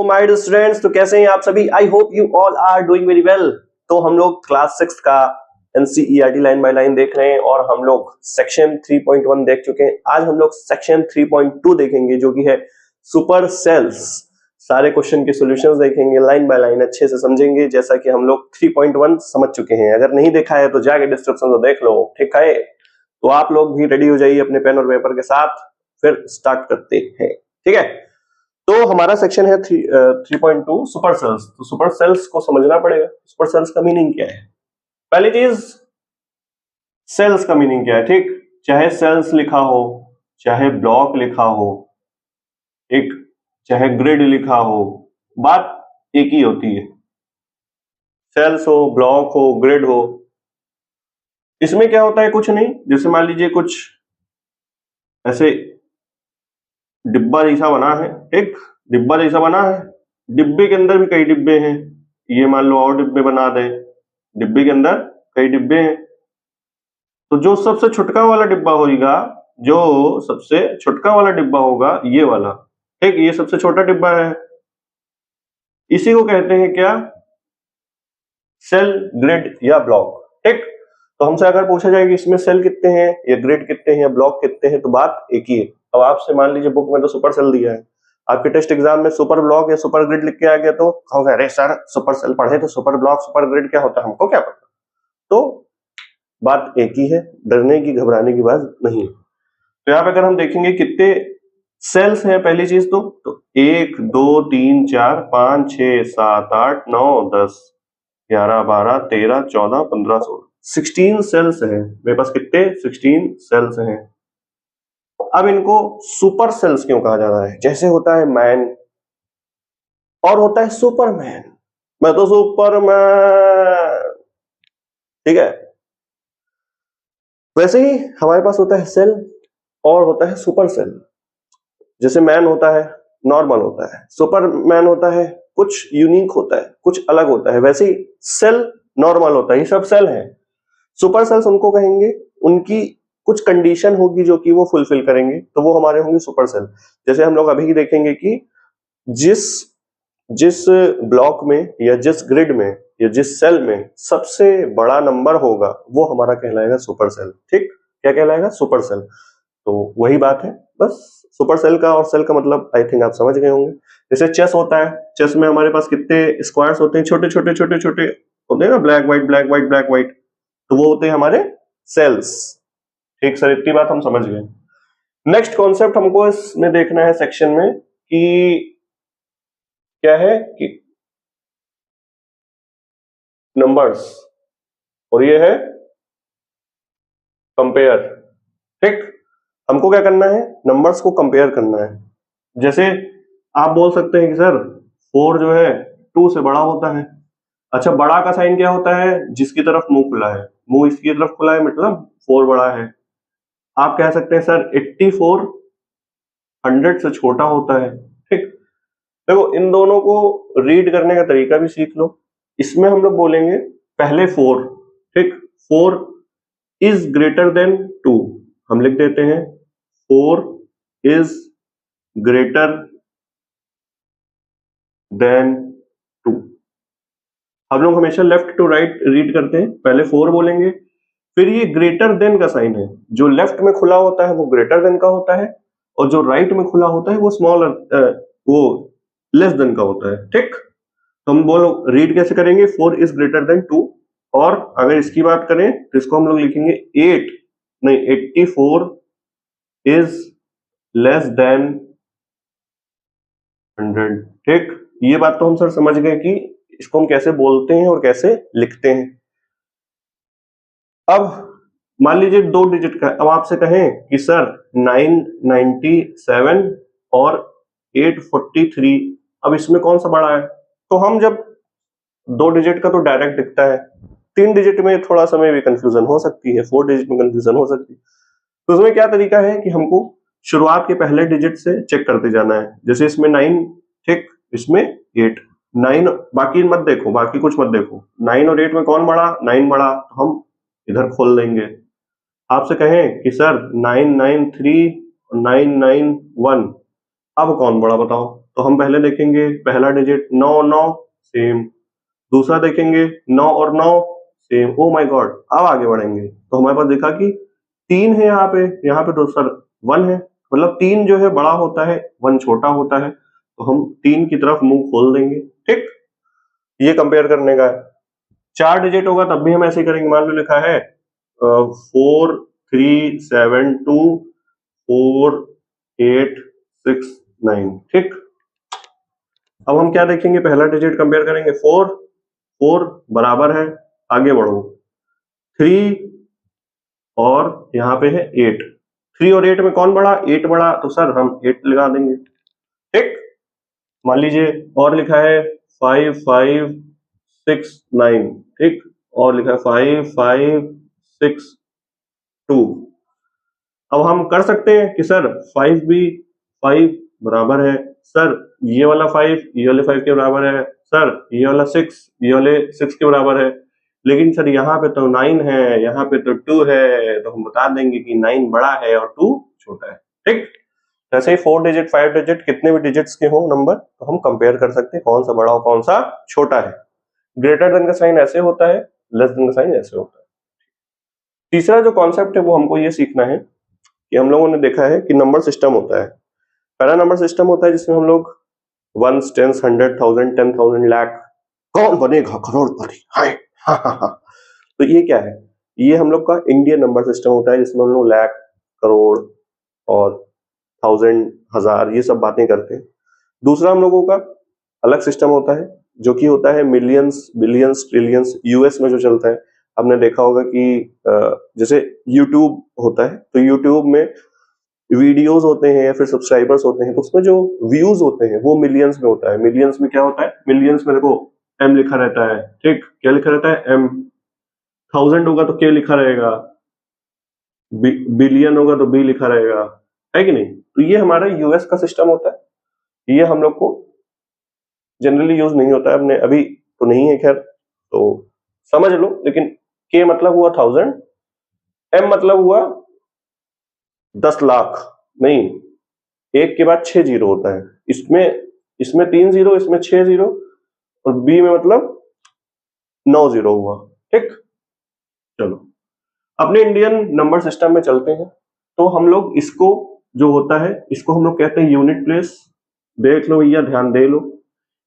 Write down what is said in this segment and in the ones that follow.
My dear students, तो कैसे हैं आप सभी? I hope you all are doing very well. तो हम लोग क्लास 6 का एनसीईआरटी लाइन बाय लाइन देख रहे हैं और हम लोग सेक्शन 3.1 देख चुके हैं। आज हम लोग सेक्शन 3.2 देखेंगे जो कि है सुपर सेल्स। सारे क्वेश्चन के सॉल्यूशंस देखेंगे, लाइन बाय लाइन अच्छे से समझेंगे, जैसा कि हम लोग 3.1 समझ चुके हैं। अगर नहीं देखा है तो जाके डिस्क्रिप्शन में देख लो, ठीक है? तो आप लोग भी रेडी हो जाइए अपने पेन और पेपर के साथ, फिर स्टार्ट करते हैं, ठीक है? तो हमारा सेक्शन है 3.2 सुपर सेल्स। तो सुपर सेल्स को समझना पड़ेगा। सुपर सेल्स का मीनिंग क्या है? पहली चीज, सेल्स का मीनिंग क्या है, ठीक? चाहे सेल्स लिखा हो, चाहे ब्लॉक लिखा हो, एक चाहे ग्रिड लिखा हो, बात एक ही होती है। सेल्स हो, ब्लॉक हो, ग्रिड हो, इसमें क्या होता है? कुछ नहीं। जैसे मान लीजिए कुछ ऐसे डिब्बा जैसा बना है, एक डिब्बा जैसा बना है, डिब्बे के अंदर भी कई डिब्बे हैं। ये मान लो और डिब्बे बना दें, डिब्बे के अंदर कई डिब्बे हैं। तो जो सबसे छुटका वाला डिब्बा होगा, जो सबसे छुटका वाला डिब्बा होगा ये वाला, ठीक? ये सबसे छोटा डिब्बा है, इसी को कहते हैं क्या? सेल, ग्रिड या ब्लॉक, ठीक? तो हमसे अगर पूछा जाए कि इसमें सेल कितने हैं या ग्रिड कितने हैं या ब्लॉक कितने हैं, तो बात एक ही है। अब आपसे मान लीजिए बुक में तो सुपर सेल दिया है, आपके टेस्ट एग्जाम में सुपर ब्लॉक या सुपर ग्रिड लिख के आ गया तो कहोगे अरे सर सुपर सेल पढ़े तो सुपर ब्लॉक सुपर ग्रिड क्या होता है, हमको क्या पता। तो बात एक ही है, डरने की घबराने की बात नहीं है। तो यहाँ पे अगर हम देखेंगे कितने सेल्स हैं, पहली चीज तो 1 2 3 4 5 6 7 8 9 10 11 12 13 14 15 16 सेल्स हैं मेरे पास। कितने? 16 सेल्स हैं। अब इनको सुपर सेल्स क्यों कहा जा रहा है? जैसे होता है मैन और होता है सुपरमैन। मैं तो सुपरमैन, ठीक है? वैसे ही हमारे पास होता है सेल और होता है सुपर सेल। जैसे मैन होता है नॉर्मल होता है, सुपरमैन होता है कुछ यूनिक होता है, कुछ अलग होता है, वैसे ही सेल नॉर्मल होता है। ये सब सेल हैं। सुपर सेल्स उनको कहेंगे, उनकी कुछ कंडीशन होगी जो कि वो फुलफिल करेंगे, तो वो हमारे होंगे सुपर सेल। जैसे हम लोग अभी देखेंगे कि जिस ब्लॉक में या जिस ग्रिड में या जिस सेल में सबसे बड़ा नंबर होगा वो हमारा कहलाएगा सुपर सेल, ठीक? क्या कहलाएगा? Super cell. तो वही बात है, बस सुपर सेल का और सेल का मतलब आई थिंक आप समझ गए होंगे। जैसे चेस होता है, चेस में हमारे पास कितने स्क्वायर्स होते हैं? छोटे छोटे छोटे छोटे होते हैं ना, black white black white black white, तो वो होते हैं हमारे सेल्स, ठीक सर? इतनी बात हम समझ गए। नेक्स्ट कॉन्सेप्ट हमको इसमें देखना है सेक्शन में कि क्या है कि नंबर्स, और ये है कंपेयर, ठीक? हमको क्या करना है? नंबर्स को कंपेयर करना है। जैसे आप बोल सकते हैं कि सर 4 जो है 2 से बड़ा होता है। अच्छा, बड़ा का साइन क्या होता है? जिसकी तरफ मुंह खुला है, मुंह इसकी तरफ खुला है मतलब 4 बड़ा है। आप कह सकते हैं सर 84 100 से छोटा होता है, ठीक? देखो, इन दोनों को रीड करने का तरीका भी सीख लो। इसमें हम लोग बोलेंगे पहले 4, ठीक? 4 इज ग्रेटर देन 2, हम लिख देते हैं 4 इज ग्रेटर देन 2। हम लोग हमेशा लेफ्ट टू राइट रीड करते हैं। पहले 4 बोलेंगे, फिर ये ग्रेटर देन का साइन है, जो लेफ्ट में खुला होता है वो ग्रेटर देन का होता है, और जो राइट में खुला होता है वो स्मॉलर वो लेस देन का होता है, ठीक? तो हम बोलो रीड कैसे करेंगे? 4 इज ग्रेटर देन 2। और अगर इसकी बात करें तो इसको हम लोग लिखेंगे 84 इज लेस देन 100, ठीक? ये बात तो हम सर समझ गए कि इसको हम कैसे बोलते हैं और कैसे लिखते हैं। अब मान लीजिए 2 डिजिट का, अब आपसे कहें कि सर 997 और 843, अब इसमें कौन सा बड़ा है? तो हम जब 2 डिजिट का तो डायरेक्ट दिखता है, 3 डिजिट में थोड़ा समय भी कंफ्यूजन हो सकती है, 4 डिजिट में कंफ्यूजन हो सकती है। तो उसमें क्या तरीका है कि हमको शुरुआत के पहले डिजिट से चेक करते जाना है। जैसे इसमें 9, ठीक? इसमें 8, 9, बाकी मत देखो, बाकी कुछ मत देखो, 9 और 8 में कौन बड़ा? 9 बड़ा, तो हम इधर खोल देंगे। आपसे कहें कि सर 993 और 991, अब कौन बड़ा बताओ? तो हम पहले देखेंगे पहला डिजिट 9 9 सेम, दूसरा देखेंगे 9 और 9 सेम। ओ माय गॉड, अब आगे बढ़ेंगे तो हमारे पास देखा कि 3 है यहाँ पे तो सर 1 है, मतलब 3 जो है बड़ा होता है 1 छोटा होता है, तो हम 3 की तरफ मुंह खोल देंगे। ठीक, ये कंपेयर करने का है। 4 डिजिट होगा तब भी हम ऐसे ही करेंगे। मान लो लिखा है 4 3 7 2 4 8 6 9। ठीक, अब हम क्या देखेंगे, पहला डिजिट कंपेयर करेंगे 4 4 बराबर है, आगे बढ़ो 3 और यहाँ पे है 8। 3 और 8 में कौन बड़ा, 8 बड़ा, तो सर हम 8 लगा देंगे। ठीक, मान लीजिए और लिखा है 5 5 6 9। ठीक, और लिखा है 5 5 6 2। अब हम कर सकते हैं कि सर 5 भी 5 बराबर है, सर ये वाला 5 ये वाले 5 के बराबर है, सर ये वाला 6 ये वाले 6 के बराबर है, लेकिन सर यहाँ पे तो 9 है, यहाँ पे तो 2 है, तो हम बता देंगे कि 9 बड़ा है और 2 छोटा है। ठीक, जैसे ही 4 डिजिट 5 डिजिट कितने भी डिजिट्स के हो नंबर, तो हम कंपेयर कर सकते हैं कौन सा बड़ा और कौन सा छोटा है। ग्रेटर देन का साइन ऐसे होता है, लेस देन का साइन ऐसे होता है। तीसरा जो कॉन्सेप्ट है वो हमको ये सीखना है कि हम लोगों ने देखा है कि नंबर सिस्टम होता है। पहला नंबर सिस्टम होता है जिसमें हम लोग वंस, टेंस, 100, 1000, 10,000, लाख, कौन बनेगा करोड़पति, हाय तो ये क्या है, ये हम लोग का इंडियन नंबर सिस्टम होता है जिसमें हम लोग लाख, करोड़ और 1000, हजार ये सब बातें करते हैं। दूसरा हम लोगों का अलग सिस्टम होता है जो कि होता है मिलियंस, बिलियंस, ट्रिलियंस। यूएस में जो चलता है, आपने देखा होगा कि जैसे यूट्यूब होता है, तो यूट्यूब में वीडियोस होते हैं या फिर सब्सक्राइबर्स होते हैं, तो उसमें जो व्यूज होते हैं वो मिलियंस में होता है। मिलियंस में क्या होता है, मिलियंस में देखो एम लिखा रहता है। ठीक, क्या लिखा रहता है, एम। 1000 होगा तो क्या लिखा रहेगा, बिलियन होगा तो बी लिखा रहेगा, है कि नहीं। तो ये हमारा यूएस का सिस्टम होता है, ये हम लोग को जनरली यूज नहीं होता है, अपने अभी तो नहीं है खैर, तो समझ लो। लेकिन के मतलब हुआ 1000, एम मतलब हुआ 10 लाख, नहीं, एक के बाद 6 जीरो होता है, इसमें 3 जीरो, इसमें 6 जीरो, और बी में मतलब 9 जीरो हुआ। ठीक, चलो अपने इंडियन नंबर सिस्टम में चलते हैं। तो हम लोग इसको जो होता है इसको हम लोग कहते हैं यूनिट प्लेस। देख लो भैया, ध्यान दे लो,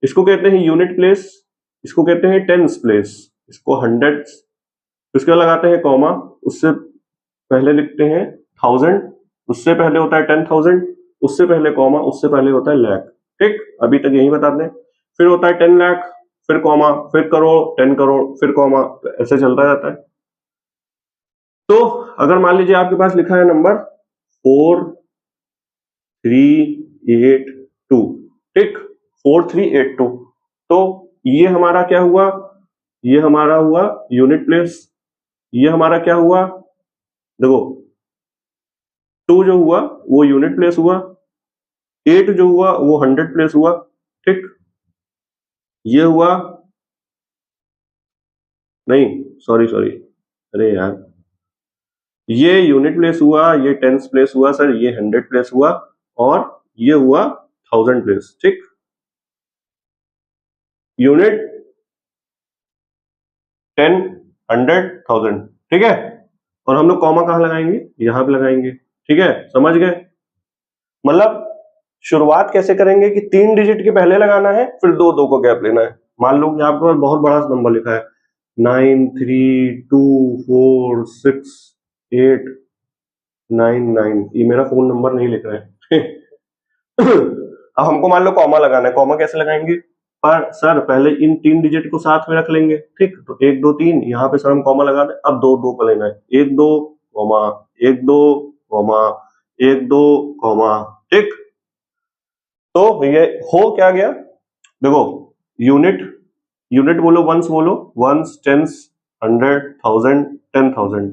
इसको कहते हैं यूनिट प्लेस, इसको कहते हैं टेंस प्लेस, इसको हंड्रेड्स, इसके लगाते हैं कॉमा, उससे पहले लिखते हैं 1000, उससे पहले होता है 10,000, उससे पहले कॉमा, उससे पहले होता है लाख। ठीक, अभी तक यही बता दें। फिर होता है 10 लाख, फिर कॉमा, फिर करोड़, 10 करोड़, फिर कॉमा, तो ऐसे चलता जाता है। तो अगर मान लीजिए आपके पास लिखा है नंबर 4382, ठीक, 4382, तो ये हमारा क्या हुआ, ये हमारा हुआ यूनिट प्लेस। ये हमारा क्या हुआ, देखो 2 जो हुआ वो यूनिट प्लेस हुआ, 8 जो हुआ वो 100 प्लेस हुआ। ठीक, ये हुआ, नहीं सॉरी सॉरी, अरे यार, ये यूनिट प्लेस हुआ, ये टेंस प्लेस हुआ सर, ये 100 प्लेस हुआ, और ये हुआ 1000 प्लेस। ठीक, यूनिट 10, 100, 1000, ठीक है। और हम लोग कॉमा कहां लगाएंगे, यहां पे लगाएंगे। ठीक है, समझ गए, मतलब शुरुआत कैसे करेंगे कि 3 डिजिट के पहले लगाना है, फिर 2 2 को गैप लेना है। मान लो यहाँ पर बहुत बड़ा नंबर लिखा है 93246899, ये मेरा फोन नंबर नहीं लिख रहा है अब हमको मान लो कॉमा लगाना है, कॉमा कैसे लगाएंगे, पर सर पहले इन 3 डिजिट को साथ में रख लेंगे। ठीक, तो 1 2 3, यहाँ पे सर हम कॉमा लगा दें। अब 2 2 को लेना है, 1 2 कॉमा, 1 2 कॉमा, 1 2 कॉमा। ठीक, तो ये हो क्या गया, देखो यूनिट, यूनिट बोलो, वंस बोलो, वंस, टेंस, 100, 1000, 10,000।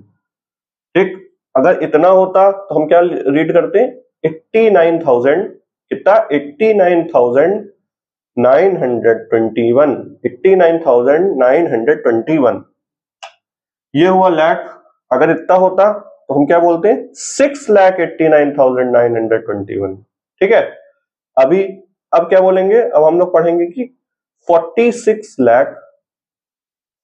ठीक, अगर इतना होता तो हम क्या रीड करते, 89,000, कितना, 89,921, 89,921, ये हुआ लाख। अगर इतना होता तो हम क्या बोलते हैं, 6,89,921। ठीक है, अभी अब क्या बोलेंगे, अब हम लोग पढ़ेंगे कि 46 लाख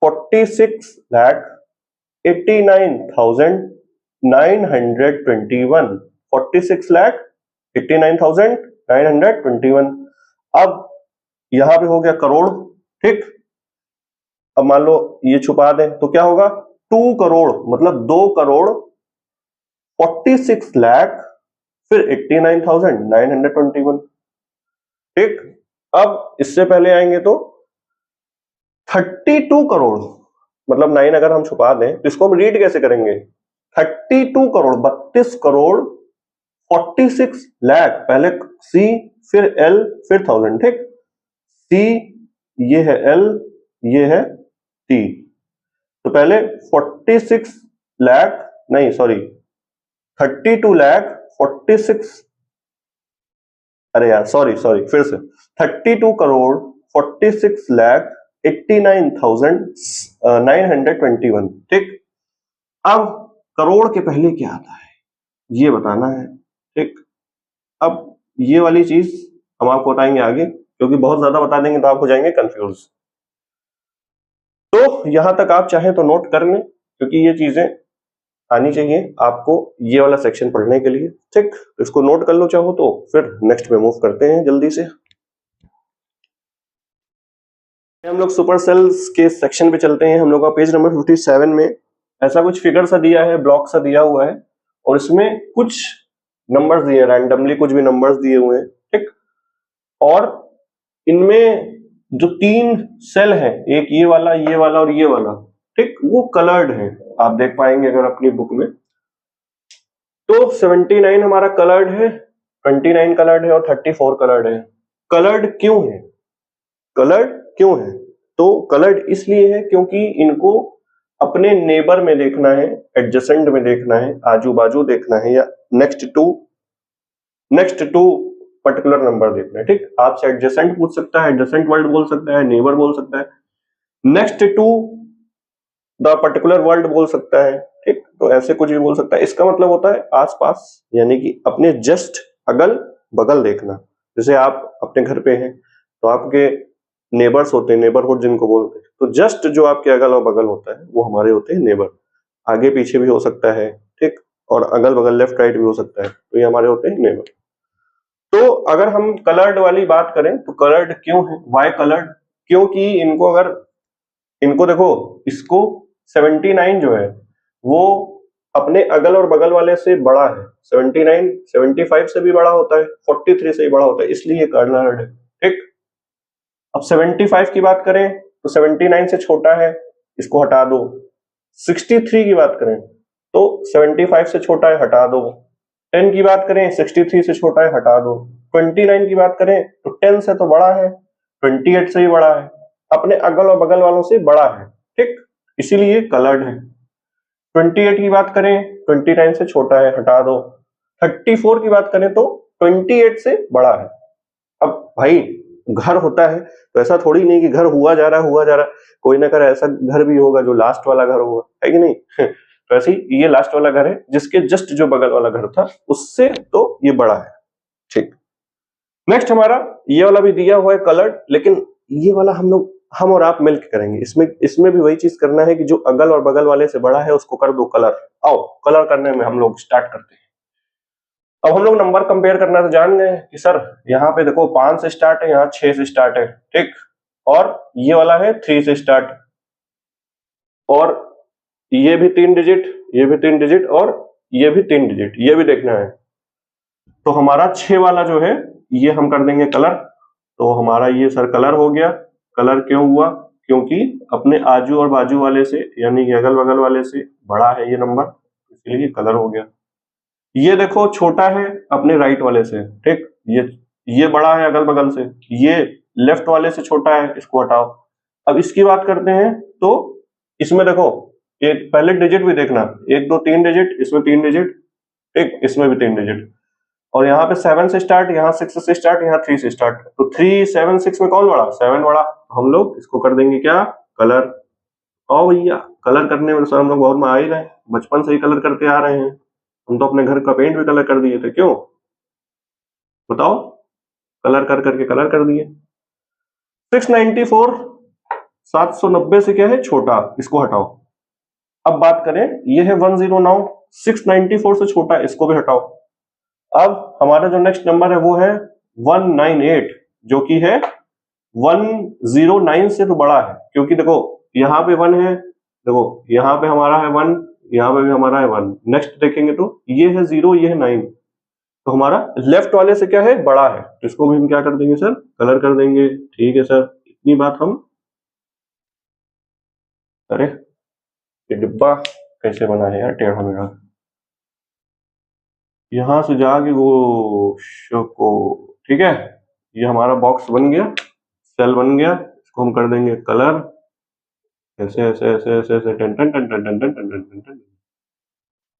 89,921, 46,89,921। अब यहां पे हो गया करोड़, ठीक। अब मान लो ये छुपा दें तो क्या होगा, 2 करोड़, मतलब 2 करोड़ 46 लाख फिर 89,921, ठीक। अब इससे पहले आएंगे तो 32 करोड़, मतलब 9 अगर हम छुपा दें तो इसको हम रीड कैसे करेंगे, 32 करोड़, 32 करोड़ 46 लाख, पहले सी फिर एल फिर थाउजेंड, ठीक। सी ये है एल, ये है टी, तो पहले 46 लाख, नहीं सॉरी 32 लाख 46, अरे यार सॉरी सॉरी फिर से 32 करोड़ 46 लाख 89,921, ठीक। अब करोड़ के पहले क्या आता है ये बताना है, ठीक। अब ये वाली चीज हम आपको बताएंगे आगे, क्योंकि बहुत ज्यादा बता देंगे तो आप हो जाएंगे कंफ्यूज। तो यहां तक आप चाहें तो नोट कर लें, क्योंकि ये चीजें आनी चाहिए आपको ये वाला सेक्शन पढ़ने के लिए, ठीक। इसको नोट कर लो चाहो तो, फिर नेक्स्ट में मूव करते हैं जल्दी से। हम लोग सुपर सेल्स के सेक्शन पे चलते हैं। हम लोग का पेज नंबर 57 में ऐसा कुछ फिगर सा दिया है, ब्लॉक सा दिया हुआ है, और इसमें कुछ नंबर्स दिए, रैंडमली कुछ भी नंबर्स दिए हुए हैं, ठीक। और इनमें जो 3 सेल है, एक ये वाला और ये वाला, ठीक, वो कलर्ड है, आप देख पाएंगे अगर अपनी बुक में। तो 79 हमारा कलर्ड है, 29 कलर्ड है और 34 कलर्ड है। कलर्ड क्यों है, कलर्ड क्यों है, तो कलर्ड इसलिए है क्योंकि इनको अपने नेबर में देखना है, एडजेसेंट में देखना है, आजू बाजू देखना है, या नेक्स्ट टू पर्टिकुलर नंबर देखना है, ठीक। आपसे एडजेसेंट पूछ सकता है, एडजेसेंट वर्ड बोल सकता है, नेबर बोल सकता है, next to the particular word बोल सकता है, ठीक। तो ऐसे कुछ भी बोल सकता है। इसका मतलब होता है आसपास, यानी कि अपने जस्ट अगल बगल देखना। जैसे आप अपने घर पे हैं तो आपके नेबर्स होते हैं, नेबरहुड जिनको बोलते हैं, तो जस्ट जो आपके अगल और बगल होता है वो हमारे होते हैं नेबर। आगे पीछे भी हो सकता है, ठीक, और अगल बगल लेफ्ट राइट भी हो सकता है, तो ये हमारे होते हैं नेबर। तो अगर हम कलर्ड वाली बात करें तो कलर्ड क्यों है, वाई कलर्ड, क्योंकि इनको अगर इनको देखो, इसको 79 जो है वो अपने अगल और बगल वाले से बड़ा है, 79 75 से भी बड़ा होता है, 43 से भी बड़ा होता है, इसलिए ये कलर्ड है, ठीक। अब 75 की बात करें तो 79 से छोटा है, इसको हटा दो। 63 की बात करें तो 75 से छोटा है, हटा दो। 10 की बात करें 63 से छोटा है, हटा दो। 29 की बात करें तो 10 से तो बड़ा है, 28 से भी बड़ा है, अपने अगल और बगल वालों से बड़ा है, ठीक, इसीलिए कलर्ड है। 28 की बात करें 29 से छोटा है, हटा दो। 34 की बात करें तो 28 से बड़ा है। अब भाई घर होता है तो ऐसा थोड़ी नहीं कि घर हुआ जा रहा है, कोई ना कर ऐसा घर भी होगा जो लास्ट वाला घर होगा, है कि नहीं। तो ऐसे ही ये लास्ट वाला घर है, जिसके जस्ट जो बगल वाला घर था उससे तो ये बड़ा है, ठीक। नेक्स्ट हमारा ये वाला भी दिया हुआ है कलर्ड, लेकिन ये वाला हम और आप मिलकर करेंगे। इसमें भी वही चीज करना है कि जो अगल और बगल वाले से बड़ा है उसको कर दो कलर। आओ कलर करने में हम लोग स्टार्ट करते हैं। अब हम लोग नंबर कंपेयर करना तो जान गए कि सर यहाँ पे देखो 5 से स्टार्ट है, यहाँ 6 से स्टार्ट है, ठीक, और ये वाला है 3 से स्टार्ट, और ये भी 3 डिजिट, ये भी 3 डिजिट, और ये भी 3 डिजिट, ये भी देखना है। तो हमारा 6 वाला जो है ये हम कर देंगे कलर। तो हमारा ये सर कलर हो गया। कलर क्यों हुआ, क्योंकि अपने आजू और बाजू वाले से, यानी कि अगल बगल वाले से बड़ा है ये नंबर, इसलिए कलर हो गया। ये देखो छोटा है अपने राइट वाले से, ठीक, ये बड़ा है अगल बगल से, ये लेफ्ट वाले से छोटा है, इसको हटाओ। अब इसकी बात करते हैं तो इसमें देखो एक पहले डिजिट भी देखना, 1 2 3 डिजिट, इसमें 3 डिजिट, ठीक, इसमें भी 3 डिजिट, और यहाँ पे 7 से स्टार्ट, यहाँ 6 से स्टार्ट, यहाँ 3 से स्टार्ट, तो 3 7 6 में कौन बड़ा, 7 बड़ा। हम लोग इसको कर देंगे क्या, कलर। और भैया कलर करने में सर हम लोग बहुत में आ ही रहे, बचपन से ही कलर करते आ रहे हैं, हम तो अपने घर का पेंट भी कलर कर दिए थे, क्यों बताओ। कलर कर करके कलर कर दिए। 694 790 से क्या है छोटा, इसको हटाओ। अब बात करें, ये है 109, 694 से छोटा, इसको भी हटाओ। अब हमारा जो नेक्स्ट नंबर है वो है 198, जो कि है 109 से तो बड़ा है, क्योंकि देखो यहाँ पे 1 है, देखो यहाँ पे हमारा है 1, यहाँ पे भी हमारा है 1। नेक्स्ट देखेंगे तो ये है 0, ये है 9, तो हमारा लेफ्ट वाले से क्या है बड़ा है, तो इसको भी हम क्या कर देंगे सर, कलर कर देंगे। ठीक है सर, इतनी बात हम। अरे ये डिब्बा कैसे बना है यार, टेढ़ा मेढ़ा, यहां से जाके वो को, ठीक है, ये हमारा बॉक्स बन गया, सेल बन गया, इसको हम कर देंगे कलर, ऐसे ऐसे ऐसे ऐसे ऐसे टन टन टन टन टन टन टन टन टन।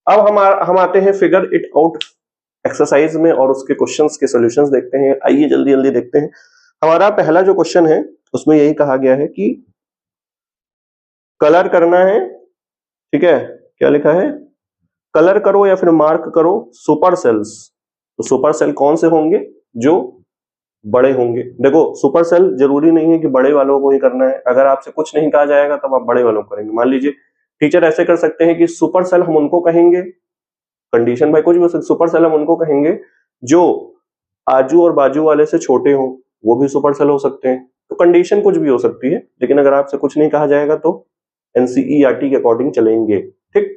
अब हम आते हैं फिगर इट आउट एक्सरसाइज में और उसके क्वेश्चंस के सॉल्यूशंस देखते हैं। आइए जल्दी जल्दी देखते हैं। हमारा पहला जो क्वेश्चन है उसमें यही कहा गया है कि कलर करना है, ठीक है, क्या लिखा है, कलर करो या फिर मार्क करो सुपर सेल्स। तो सुपर सेल कौन से होंगे, जो बड़े होंगे। देखो सुपर सेल जरूरी नहीं है कि बड़े वालों को ही करना है, अगर आपसे कुछ नहीं कहा जाएगा तब आप बड़े वालों को करेंगे। मान लीजिए टीचर ऐसे कर सकते हैं कि सुपर सेल हम उनको कहेंगे, कंडीशन भाई कुछ भी हो सकती, सुपर सेल हम उनको कहेंगे जो आजू और बाजू वाले से छोटे हों, वो भी सुपर सेल हो सकते हैं। तो कंडीशन कुछ भी हो सकती है, लेकिन अगर आपसे कुछ नहीं कहा जाएगा तो एनसीईआरटी के अकॉर्डिंग चलेंगे, ठीक।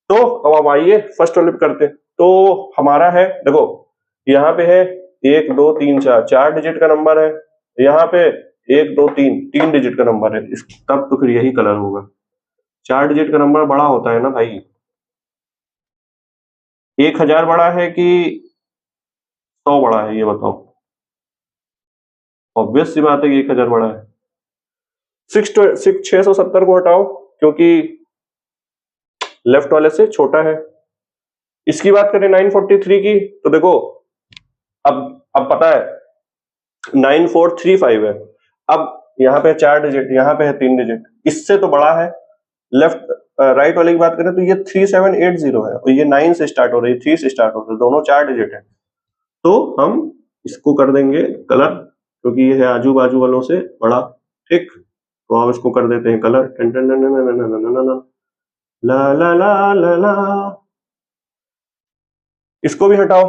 तो अब आप आइए फर्स्ट वाले पे करते हैं। तो हमारा है, देखो यहाँ पे है 1 2 3 4, 4 डिजिट का नंबर है, यहाँ पे 1 2 3, 3 डिजिट का नंबर है, तब तो फिर यही कलर होगा। 4 डिजिट का नंबर बड़ा होता है ना भाई। 1000 बड़ा है कि 100 बड़ा है, ये बताओ। ऑब्वियस सी बात है कि 1000 बड़ा है। 670 को हटाओ क्योंकि लेफ्ट वाले से छोटा है। इसकी बात करें 943 की, तो देखो अब पता है 9435 है। अब यहाँ पे 4 डिजिट, यहाँ पे है 3 डिजिट, इससे तो बड़ा है। लेफ्ट राइट वाले की बात करें तो ये 3780 है और ये 9 से स्टार्ट हो रही है, 3 से स्टार्ट हो रही है, दोनों 4 डिजिट है। तो हम इसको कर देंगे कलर, क्योंकि ये है आजू बाजू वालों से बड़ा, ठीक। तो हम इसको कर देते हैं कलर, टन टन टन टन टन टन ला ला ला ला ला। इसको भी हटाओ।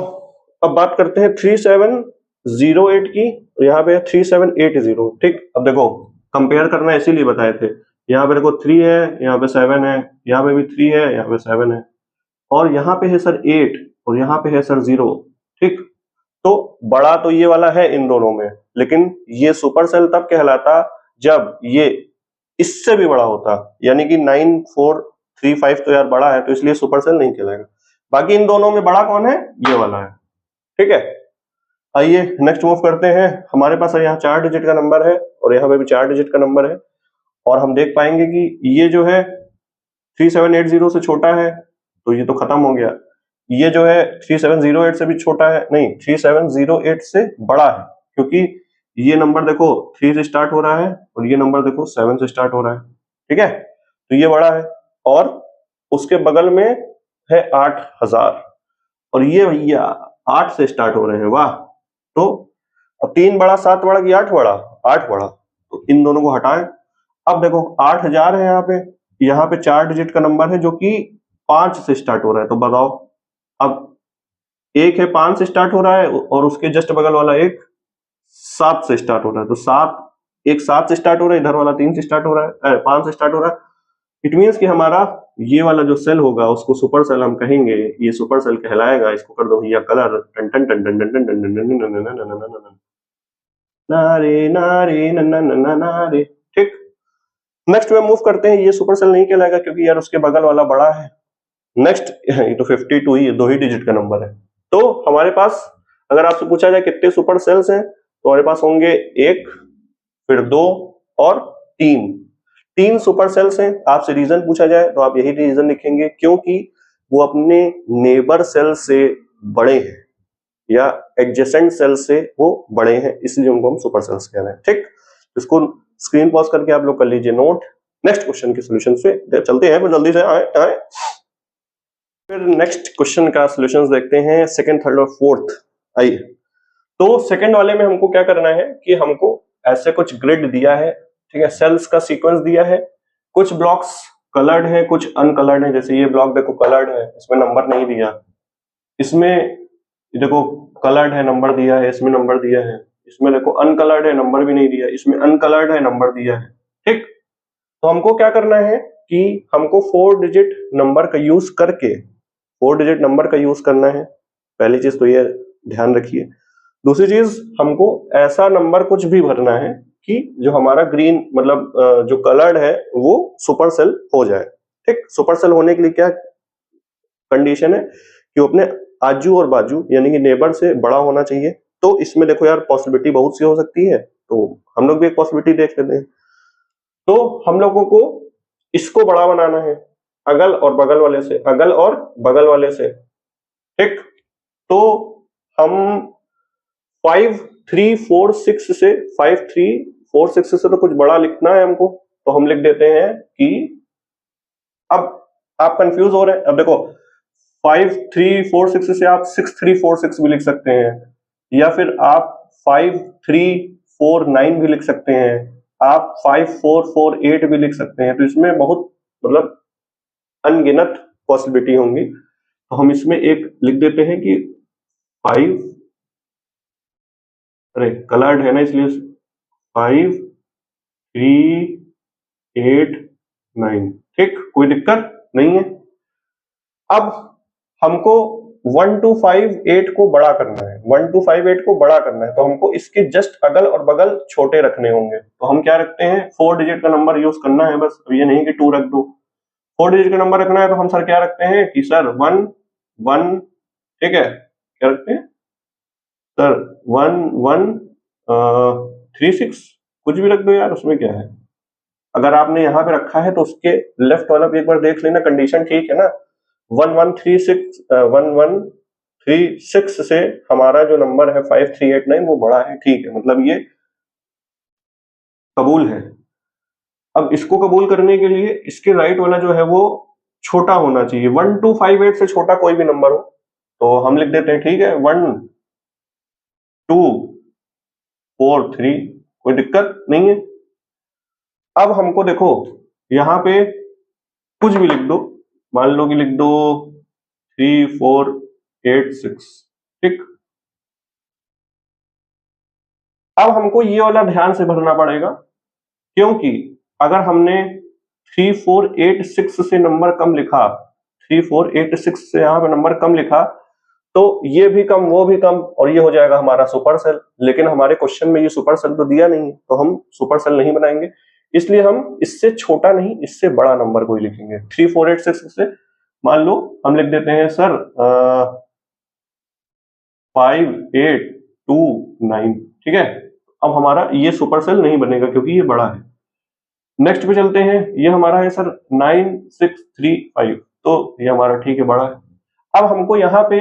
अब बात करते हैं 3708 की, यहाँ पे 3780, ठीक। अब देखो कंपेयर करना इसीलिए बताए थे, यहाँ पे देखो 3 है, यहाँ पे 7 है, यहाँ पे भी 3 है, यहाँ पे 7 है, और यहाँ पे है सर 8 और यहाँ पे है सर 0, ठीक। तो बड़ा तो ये वाला है इन दोनों में, लेकिन ये सुपर सेल तब कहलाता जब ये इससे भी बड़ा होता, यानी कि 9435 तो यार बड़ा है, तो इसलिए सुपर सेल नहीं कहलाएगा। बाकी इन दोनों में बड़ा कौन है, ये वाला है, ठीक है। आइए नेक्स्ट मूव करते हैं। हमारे पास यहाँ 4 डिजिट का नंबर है और यहाँ पे भी 4 डिजिट का नंबर है, और हम देख पाएंगे कि ये जो है 3780 से छोटा है, तो ये तो खत्म हो गया। ये जो है 3708 से भी छोटा है, नहीं 3708 से बड़ा है, क्योंकि ये नंबर देखो 3 से स्टार्ट हो रहा है और ये नंबर देखो 7 से स्टार्ट हो रहा है, ठीक है। तो ये बड़ा है, और उसके बगल में है 8000 और ये भैया 8 से स्टार्ट हो रहे हैं, वाह। तो अब 3 बड़ा 7 बड़ा कि 8 बड़ा, 8 बड़ा, तो इन दोनों को हटाएं। अब देखो 8000 है यहाँ पे 4 डिजिट का नंबर है जो कि 5 से स्टार्ट हो रहा है, तो बताओ। अब एक है 5 से स्टार्ट हो रहा है और उसके जस्ट बगल वाला एक 7 से स्टार्ट हो रहा है, तो 7 से स्टार्ट हो रहा है, इधर वाला 3 से स्टार्ट हो रहा है, 5 से स्टार्ट हो रहा है। इट मीन्स कि हमारा ये वाला जो सेल होगा उसको सुपर सेल हम कहेंगे, ये सुपर सेल कहलाएगा। इसको कर दो भैया कलर, टन टन टन टन टन टन टन टन नारे नारे नारे, ठीक। नेक्स्ट में मूव करते हैं। ये सुपर सेल नहीं कहलाएगा क्योंकि यार उसके बगल वाला बड़ा है। नेक्स्ट, ये तो 52 ही, 2 ही डिजिट का नंबर है। तो हमारे पास अगर आपसे पूछा जाए कितने सुपर सेल्स हैं, तो हमारे पास होंगे 1, फिर 2 और 3 सुपर सेल्स हैं। आपसे रीजन पूछा जाए तो आप यही रीजन लिखेंगे, क्योंकि वो अपने नेबर सेल से बड़े हैं या एडजेसेंट सेल से वो बड़े हैं, इसलिए उनको हम सुपर सेल्स कह रहे हैं, ठीक। इसको स्क्रीन पॉज करके आप लोग कर लीजिए नोट। नेक्स्ट क्वेश्चन के सॉल्यूशन से चलते हैं, जल्दी से आए। फिर नेक्स्ट क्वेश्चन का सॉल्यूशंस देखते हैं, सेकंड, थर्ड और फोर्थ। आइए, तो सेकंड वाले में हमको क्या करना है कि हमको ऐसे कुछ ग्रिड दिया है, ठीक है, सेल्स का सीक्वेंस दिया है, कुछ ब्लॉक्स कलर्ड है, कुछ अनकलर्ड है। जैसे ये ब्लॉक देखो कलर्ड है, इसमें नंबर नहीं दिया, इसमें देखो कलर्ड है नंबर दिया है, इसमें नंबर दिया है, इसमें देखो अनकलर्ड है नंबर भी नहीं दिया, इसमें अनकलर्ड है नंबर दिया है, ठीक। तो हमको क्या करना है कि हमको 4 डिजिट नंबर का यूज करके 4 डिजिट नंबर का यूज करना है। पहली चीज तो ये ध्यान रखिए। दूसरी चीज हमको ऐसा नंबर कुछ भी भरना है कि जो हमारा ग्रीन मतलब जो कलर्ड है वो सुपर सेल हो जाए, ठीक। सुपर सेल होने के लिए क्या कंडीशन है कि वो अपने आजू और बाजू यानी कि नेबर से बड़ा होना चाहिए। तो इसमें देखो यार पॉसिबिलिटी बहुत सी हो सकती है, तो हम लोग भी एक पॉसिबिलिटी देख लेते हैं। तो हम लोगों को इसको बड़ा बनाना है अगल और बगल वाले से, अगल और बगल वाले से, ठीक। तो हम 5 3 4 6 से 5 3 4 6 से तो कुछ बड़ा लिखना है हमको, तो हम लिख देते हैं कि अब आप कंफ्यूज हो रहे हैं। अब देखो 5 3 4 6 से आप 6 3 4 6 भी लिख सकते हैं, या फिर आप 5 3 4 9 भी लिख सकते हैं, आप 5 4 4 8 भी लिख सकते हैं। तो इसमें बहुत मतलब अनगिनत पॉसिबिलिटी होंगी। तो हम इसमें एक लिख देते हैं कि 5, अरे कलर्ड है ना इसलिए 5 3 8 9, ठीक, कोई दिक्कत नहीं है। अब हमको 1 2 5 8 को बड़ा करना है, 1 2 5 8 को बड़ा करना है, तो हमको इसके जस्ट अगल और बगल छोटे रखने होंगे। तो हम क्या रखते हैं, 4 डिजिट का नंबर यूज करना है बस, ये नहीं कि 2 रख दो। 4 डिजिट का नंबर रखना है तो हम सर क्या रखते हैं कि सर 1 1, ठीक है, क्या रखते हैं सर 1 1 3 6, कुछ भी रख दो यार, उसमें क्या है। अगर आपने यहाँ पे रखा है तो उसके लेफ्ट वाला भी एक बार देख लेना, कंडीशन ठीक है ना। 1136 से हमारा जो नंबर है 5389 वो बड़ा है, ठीक है, मतलब ये कबूल है। अब इसको कबूल करने के लिए इसके राइट वाला जो है वो छोटा होना चाहिए। 1258 से छोटा कोई भी नंबर हो तो हम लिख देते हैं, ठीक है, 1 2 4 3, कोई दिक्कत नहीं है। अब हमको देखो यहाँ पे कुछ भी लिख दो, मान लो कि लिख दो 3 4 8 6, ठीक। अब हमको ये वाला ध्यान से भरना पड़ेगा, क्योंकि अगर हमने 3 4 8 6 से नंबर कम लिखा, 3 4 8 6 से यहाँ पे नंबर कम लिखा, तो ये भी कम वो भी कम और ये हो जाएगा हमारा सुपर सेल। लेकिन हमारे क्वेश्चन में ये सुपर सेल तो दिया नहीं है, तो हम सुपर सेल नहीं बनाएंगे। इसलिए हम इससे छोटा नहीं, इससे बड़ा नंबर कोई लिखेंगे। 3 4 8 6 से मान लो हम लिख देते हैं सर 5 8 2 9, ठीक है। अब हमारा ये सुपर सेल नहीं बनेगा क्योंकि ये बड़ा है। नेक्स्ट पे चलते हैं, ये हमारा है सर 9 6 3 5, तो ये हमारा ठीक है, बड़ा है। अब हमको यहाँ पे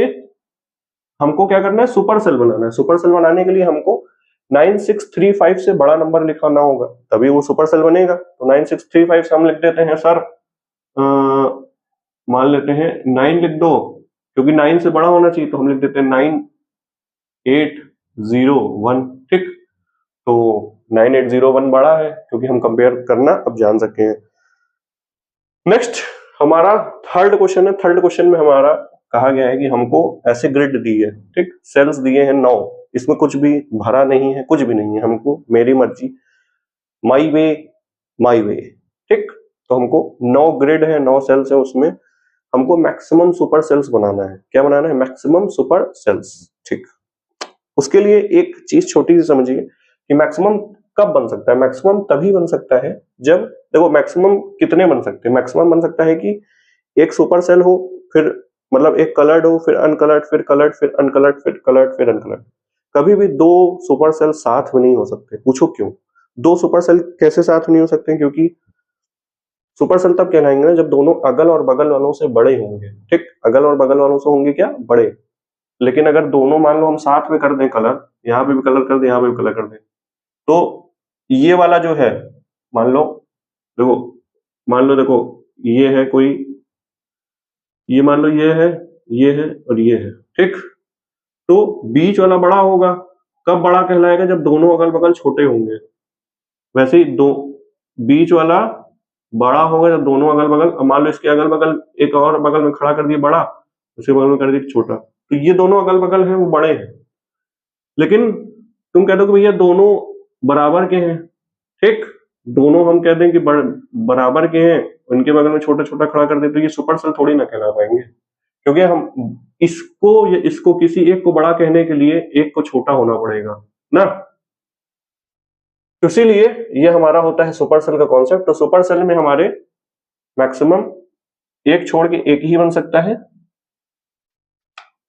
हमको क्या करना है, सुपर सेल बनाना है। सुपर सेल बनाने के लिए हमको 9635 से बड़ा नंबर लिखाना होगा, तभी वो सुपर सेल बनेगा। तो 9635 से हम लिख देते हैं सर मान लेते हैं 9 लिख दो, क्योंकि 9 से बड़ा होना चाहिए, तो हम लिख देते हैं 9801, ठीक। तो 9801 बड़ा है क्योंकि हम कंपेयर करना अब जान सके हैं। नेक्स्ट हमारा थर्ड क्वेश्चन है। थर्ड क्वेश्चन में हमारा कहा गया है कि हमको ऐसे ग्रिड दी है, ठीक, सेल्स दिए हैं 9, इसमें कुछ भी भरा नहीं है, कुछ भी नहीं है, हमको मेरी मर्जी, माई वे माई वे, ठीक। तो हमको 9 ग्रिड है, 9 सेल्स है, उसमें हमको मैक्सिमम सुपर सेल्स बनाना है। क्या बनाना है, मैक्सिमम सुपर सेल्स, ठीक। उसके लिए एक चीज छोटी सी समझिए कि मैक्सिमम कब बन सकता है। मैक्सिमम तभी बन सकता है जब, देखो मैक्सिमम कितने बन सकते हैं, मैक्सिमम बन सकता है कि एक सुपर सेल हो, फिर मतलब एक कलर्ड हो, फिर अनकलर्ड, फिर कलर्ड, फिर अनकलर्ड, फिर कलर्ड, फिर अनकलर्ड। कभी भी 2 सुपर सेल साथ में नहीं हो सकते। पूछो क्यों, 2 सुपर सेल कैसे साथ नहीं हो सकते, क्योंकि सुपर सेल तब कहलाएंगे ना जब दोनों अगल और बगल वालों से बड़े होंगे, ठीक। अगल और बगल वालों से होंगे क्या, बड़े। लेकिन अगर दोनों मान लो हम साथ में कर दें कलर, यहाँ पे भी कलर कर दें, यहाँ पे भी कलर कर दें, तो ये वाला जो है, मान लो देखो, मान लो देखो ये है कोई, ये मान लो ये है और ये है, ठीक। तो बीच वाला बड़ा होगा, कब बड़ा कहलाएगा? जब दोनों अगल बगल छोटे होंगे। वैसे ही दो बीच वाला बड़ा होगा जब दोनों अगल बगल, मान लो इसके अगल बगल एक और बगल में खड़ा कर दिया बड़ा, उसके बगल में कर दिया छोटा, तो ये दोनों अगल बगल हैं वो बड़े हैं। लेकिन तुम कहते हो कि भैया दोनों बराबर के हैं, ठीक, दोनों हम कहते हैं कि बराबर के हैं, उनके बगल में छोटा छोटा खड़ा कर दे, तो ये सुपर सेल थोड़ी ना कहला पाएंगे, क्योंकि हम इसको किसी एक को बड़ा कहने के लिए एक को छोटा होना पड़ेगा ना। तो इसीलिए ये हमारा होता है सुपर सेल का कॉन्सेप्ट। तो सुपर सेल में हमारे मैक्सिमम एक छोड़ के एक ही बन सकता है।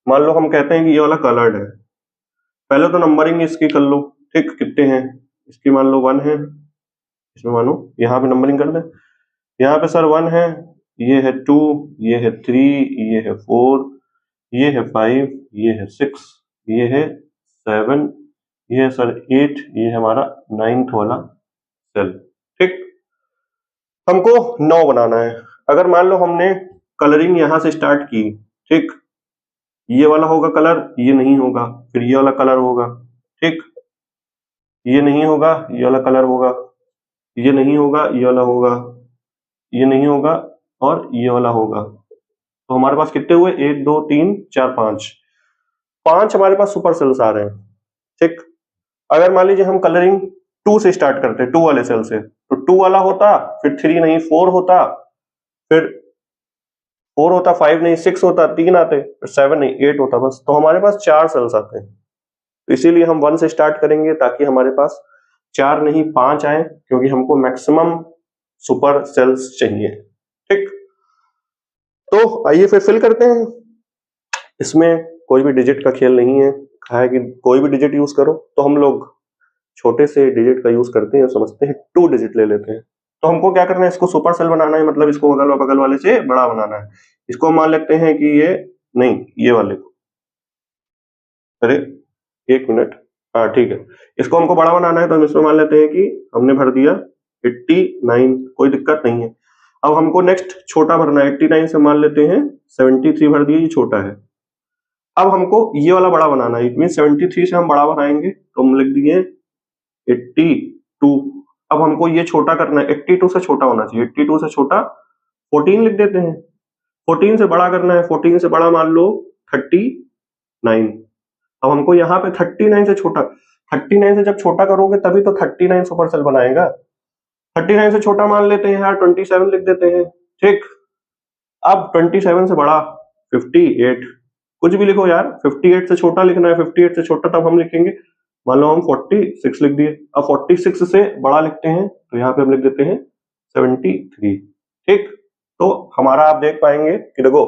मान लो हम कहते हैं कि ये वाला कलर्ड है, पहले तो नंबरिंग इसकी कर लो, ठीक, कितने हैं इसकी, मान लो 1 है, इसमें मानो यहाँ पे नंबरिंग कर दे, यहाँ पे सर 1 है, ये है 2, ये है 3, ये है 4, ये है 5, ये है 6, ये है 7, ये है सर 8, ये है हमारा 9th वाला सेल, ठीक। हमको 9 बनाना है। अगर मान लो हमने कलरिंग यहां से स्टार्ट की, ठीक, ये वाला होगा कलर, ये नहीं होगा, फिर ये वाला कलर होगा, ठीक, ये नहीं होगा, ये वाला कलर होगा, ये नहीं होगा, ये वाला होगा, ये नहीं होगा और ये वाला होगा। तो हमारे पास कितने हुए? 1 2 3 4 5, 5 हमारे पास सुपर सेल्स आ रहे हैं, ठीक। अगर मान लीजिए हम कलरिंग 2 से स्टार्ट करते, 2 वाले सेल से, तो 2 वाला होता, फिर 3 नहीं 4 होता, फिर 4 होता, 5 नहीं 6 होता, 3 आते, फिर 7 नहीं 8 होता, बस। तो हमारे पास 4 सेल्स आते हैं। तो इसीलिए हम 1 से स्टार्ट करेंगे ताकि हमारे पास 4 नहीं 5 आए, क्योंकि हमको मैक्सिमम सुपर सेल्स चाहिए, ठीक। तो आइए फिर फिल करते हैं। इसमें कोई भी डिजिट का खेल नहीं है, कहा है कि कोई भी डिजिट यूज करो, तो हम लोग छोटे से डिजिट का यूज करते हैं, समझते हैं 2 डिजिट ले लेते हैं। तो हमको क्या करना है? इसको सुपर सेल बनाना है, मतलब इसको अगल बगल वाले से बड़ा बनाना है। इसको मान लेते हैं कि ये नहीं, ये वाले को, अरे 1 मिनट, हाँ ठीक है, इसको हमको बड़ा बनाना है, तो हम इसमें मान लेते हैं कि हमने भर दिया 89, कोई दिक्कत नहीं है। अब हमको नेक्स्ट छोटा भरना है, 89 से मान लेते हैं 73 भर दिया, ये छोटा है। अब हमको ये वाला बड़ा बनाना है, इट मीन 73 से हम बड़ा बनाएंगे, तो हम लिख दिए 82। अब हमको ये छोटा करना है, 82 से छोटा होना चाहिए, 82 से छोटा 14 लिख देते हैं। 14 से बड़ा करना है, 14 से बड़ा मान लो 39। अब हमको यहाँ पे 39 से छोटा, 39 से जब छोटा करोगे तभी तो 39 सुपर सेल बनाएगा। 39 से छोटा मान लेते हैं यार, 27 लिख देते हैं, ठीक। अब 27 से बड़ा 58, कुछ भी लिखो यार, 58 से छोटा लिखना है, 58 से छोटा तब हम लिखेंगे, मान लो हम 46 लिख दिए। अब 46 से बड़ा लिखते हैं, तो यहाँ पे हम लिख देते हैं 73, ठीक। तो हमारा आप देख पाएंगे कि देखो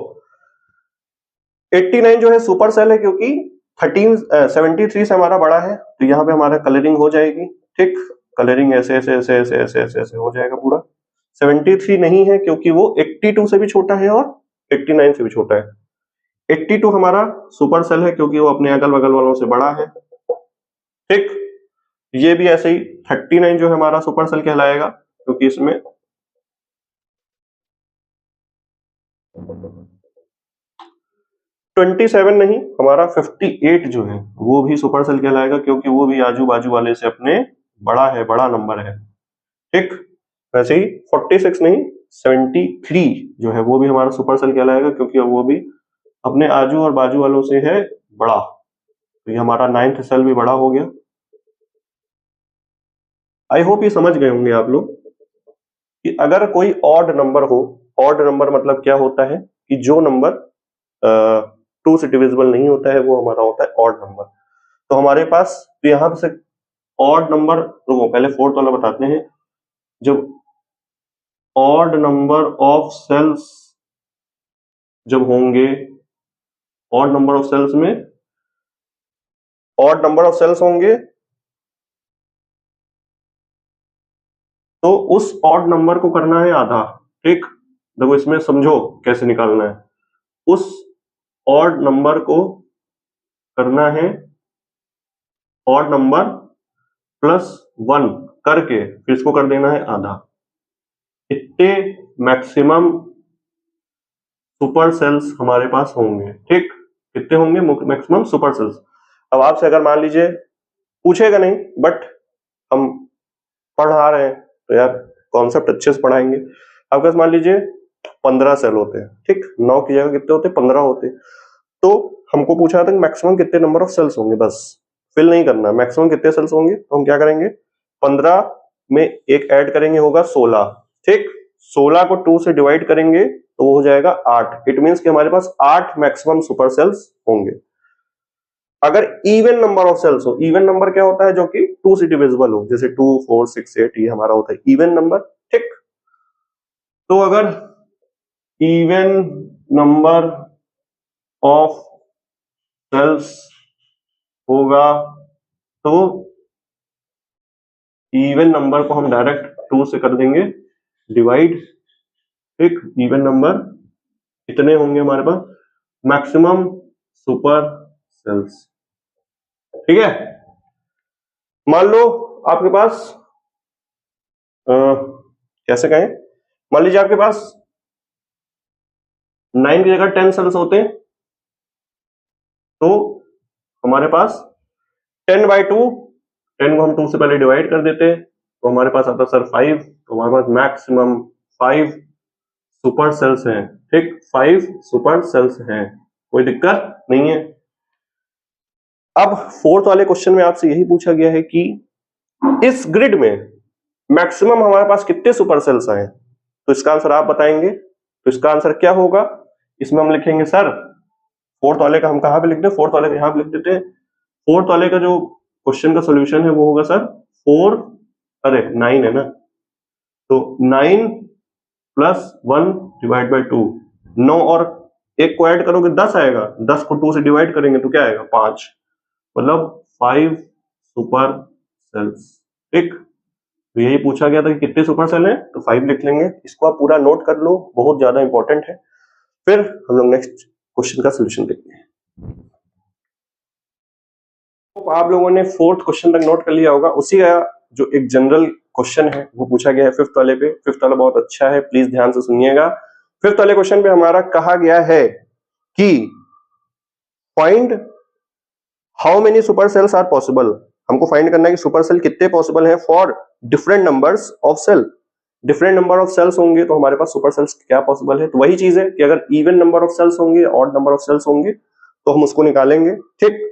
89 जो है सुपर सेल है, क्योंकि 73 से हमारा बड़ा है, तो यहाँ पे हमारा कलरिंग हो जाएगी, ठीक। कलरिंग ऐसे ऐसे ऐसे ऐसे ऐसे ऐसे ऐसे हो जाएगा पूरा। 73 नहीं है क्योंकि वो 82 से भी छोटा है और 89 से भी छोटा है। 82 हमारा सुपर सेल है क्योंकि वो अपने अगल बगल वालों से बड़ा है, ठीक। ये भी ऐसे ही 39 जो है हमारा सुपर सेल कहलाएगा, क्योंकि इसमें 27 नहीं, हमारा 58 जो है वो भी सुपर सेल कहलाएगा, क्योंकि वो भी आजू बाजू वाले से अपने बड़ा है, बड़ा नंबर है, ठीक। वैसे ही 46 नहीं 73 जो है वो भी हमारा सुपर सेल कहलाएगा, क्योंकि वो भी अपने आजू और बाजू वालों से है बड़ा। तो ये हमारा 9th सेल भी बड़ा हो गया। आई होप ये समझ गए होंगे आप लोग कि अगर कोई ऑड नंबर हो, ऑड नंबर मतलब क्या होता है कि जो नंबर 2 से डिविजिबल नहीं होता है, वो हमारा होता है ऑड नंबर। तो हमारे पास तो यहां से ऑड नंबर, रुको पहले 4th वाला बताते हैं। जब ऑड नंबर ऑफ सेल्स जब होंगे, ऑड नंबर ऑफ सेल्स में ऑड नंबर ऑफ सेल्स होंगे, तो उस ऑड नंबर को करना है आधा, ठीक। देखो इसमें समझो कैसे निकालना है। उस ऑड नंबर को करना है ऑड नंबर +1 करके फिर इसको कर देना है आधा। इतने मैक्सिमम सुपर सेल्स हमारे पास होंगे, ठीक। कितने होंगे मैक्सिमम सुपर सेल्स? अब आपसे अगर मान लीजिए पूछेगा नहीं, बट हम पढ़ा रहे हैं तो यार कॉन्सेप्ट अच्छे से पढ़ाएंगे। आपके पास मान लीजिए 15 सेल होते हैं, ठीक, 9 की जगह कितने होते हैं, 15 होते हैं। तो हमको पूछा था कि मैक्सिमम कितने नंबर ऑफ सेल्स होंगे, बस फिल नहीं करना, मैक्सिमम कितने सेल्स होंगे। तो हम क्या करेंगे, 15 में एक ऐड करेंगे, होगा 16, ठीक, 16 को 2 से डिवाइड करेंगे तो वो हो जाएगा 8। इट मींस कि हमारे पास 8 मैक्सिमम सुपर सेल्स होंगे। अगर इवन नंबर ऑफ सेल्स हो, इवन नंबर क्या होता है, जो कि 2 से डिविजिबल हो, जैसे 2, 4, 6, 8, ये हमारा होता है इवन नंबर, ठीक। तो अगर इवन नंबर ऑफ सेल्स होगा तो इवन नंबर को हम डायरेक्ट 2 से कर देंगे डिवाइड, ठीक। इवन नंबर कितने होंगे हमारे पास, मैक्सिमम सुपर सेल्स, ठीक है। मान लो आपके पास कैसे कहें, मान लीजिए आपके पास 9 की जगह 10 सेल्स होते हैं, तो हमारे पास 10/2, 10 को हम 2 से पहले डिवाइड कर देते हैं तो हमारे पास आता सर 5। तो हमारे पास मैक्सिमम 5 सुपर सेल्स हैं, ठीक, 5 सुपर सेल्स हैं, कोई दिक्कत नहीं है। अब फोर्थ वाले क्वेश्चन में आपसे यही पूछा गया है कि इस ग्रिड में मैक्सिमम हमारे पास कितने सुपर सेल्स आए, तो इसका आंसर आप बताएंगे। तो इसका आंसर क्या होगा, इसमें हम लिखेंगे सर, फोर्थ वाले का हम कहां पे लिखते हैं, फोर्थ वाले का यहां पे लिख देते हैं। फोर्थ वाले का जो क्वेश्चन का सॉल्यूशन है वो होगा सर 4, अरे 9 है ना, तो 9 प्लस 1 डिवाइड बाई 2, 9 और 1 को ऐड करोगे 10 आएगा, 10 को 2 से डिवाइड करेंगे तो क्या आएगा 5, मतलब 5 सुपर सेल्स, ठीक। तो यही पूछा गया था कि कितने सुपर सेल हैं, तो 5 लिख लेंगे। इसको आप पूरा नोट कर लो, बहुत ज्यादा इंपॉर्टेंट है। फिर हम लोग नेक्स्ट क्वेश्चन का सोल्यूशन देखते हैं। तो आप लोगों ने फोर्थ क्वेश्चन तक नोट कर लिया होगा, उसी का जो एक जनरल क्वेश्चन है वो पूछा गया है फिफ्थ वाले पे। फिफ्थ वाला बहुत अच्छा है, प्लीज ध्यान से सुनिएगा। फिफ्थ वाले क्वेश्चन पे हमारा कहा गया है कि find how many super cells are possible. हमको फाइंड करना है कि सुपर सेल कितने पॉसिबल है for different numbers of cell. Different number of cells होंगे तो हमारे पास सुपर सेल्स क्या पॉसिबल है, तो वही चीज है कि अगर इवन नंबर ऑफ सेल्स होंगे, ऑड नंबर ऑफ सेल्स होंगे तो हम उसको निकालेंगे, ठीक।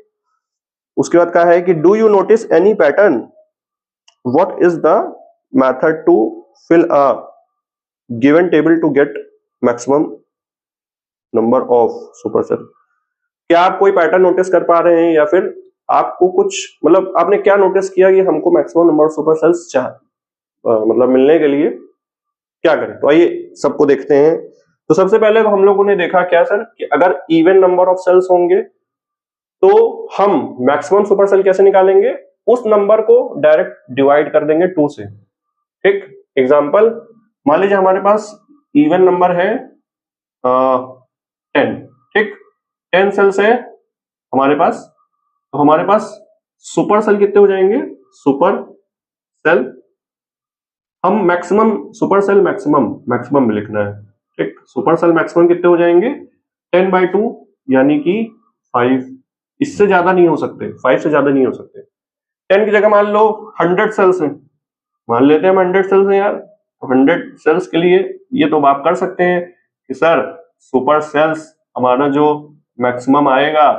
उसके बाद कहा है कि do you notice any pattern, what is the method to fill a given table to get maximum number of super cell. क्या आप कोई पैटर्न नोटिस कर पा रहे हैं, या फिर आपको कुछ, मतलब आपने क्या नोटिस किया कि हमको maximum number of super cells मतलब मिलने के लिए क्या करें। तो आइए सबको देखते हैं। तो सबसे पहले तो हम लोगों ने देखा क्या सर, कि अगर इवन नंबर ऑफ सेल्स होंगे तो हम मैक्सिमम सुपर सेल कैसे निकालेंगे, उस नंबर को डायरेक्ट डिवाइड कर देंगे 2 से, ठीक। एग्जांपल, मान लीजिए हमारे पास इवन नंबर है 10, ठीक, 10 सेल्स है हमारे पास, तो हमारे पास सुपर सेल कितने हो जाएंगे, सुपर सेल हम मैक्सिमम सुपर सेल मैक्सिमम में लिखना है, ठीक। सुपर सेल मैक्सिमम कितने हो जाएंगे 10/2 यानी कि 5, इससे ज्यादा नहीं हो सकते, 5 से ज्यादा नहीं हो सकते। 10 की जगह मान लो 100 सेल्स हैं, मान लेते हैं हम 100 सेल्स हैं यार, तो 100 सेल्स के लिए ये तो आप कर सकते हैं कि सर सुपर सेल्स हमारा जो मैक्सिमम आएगा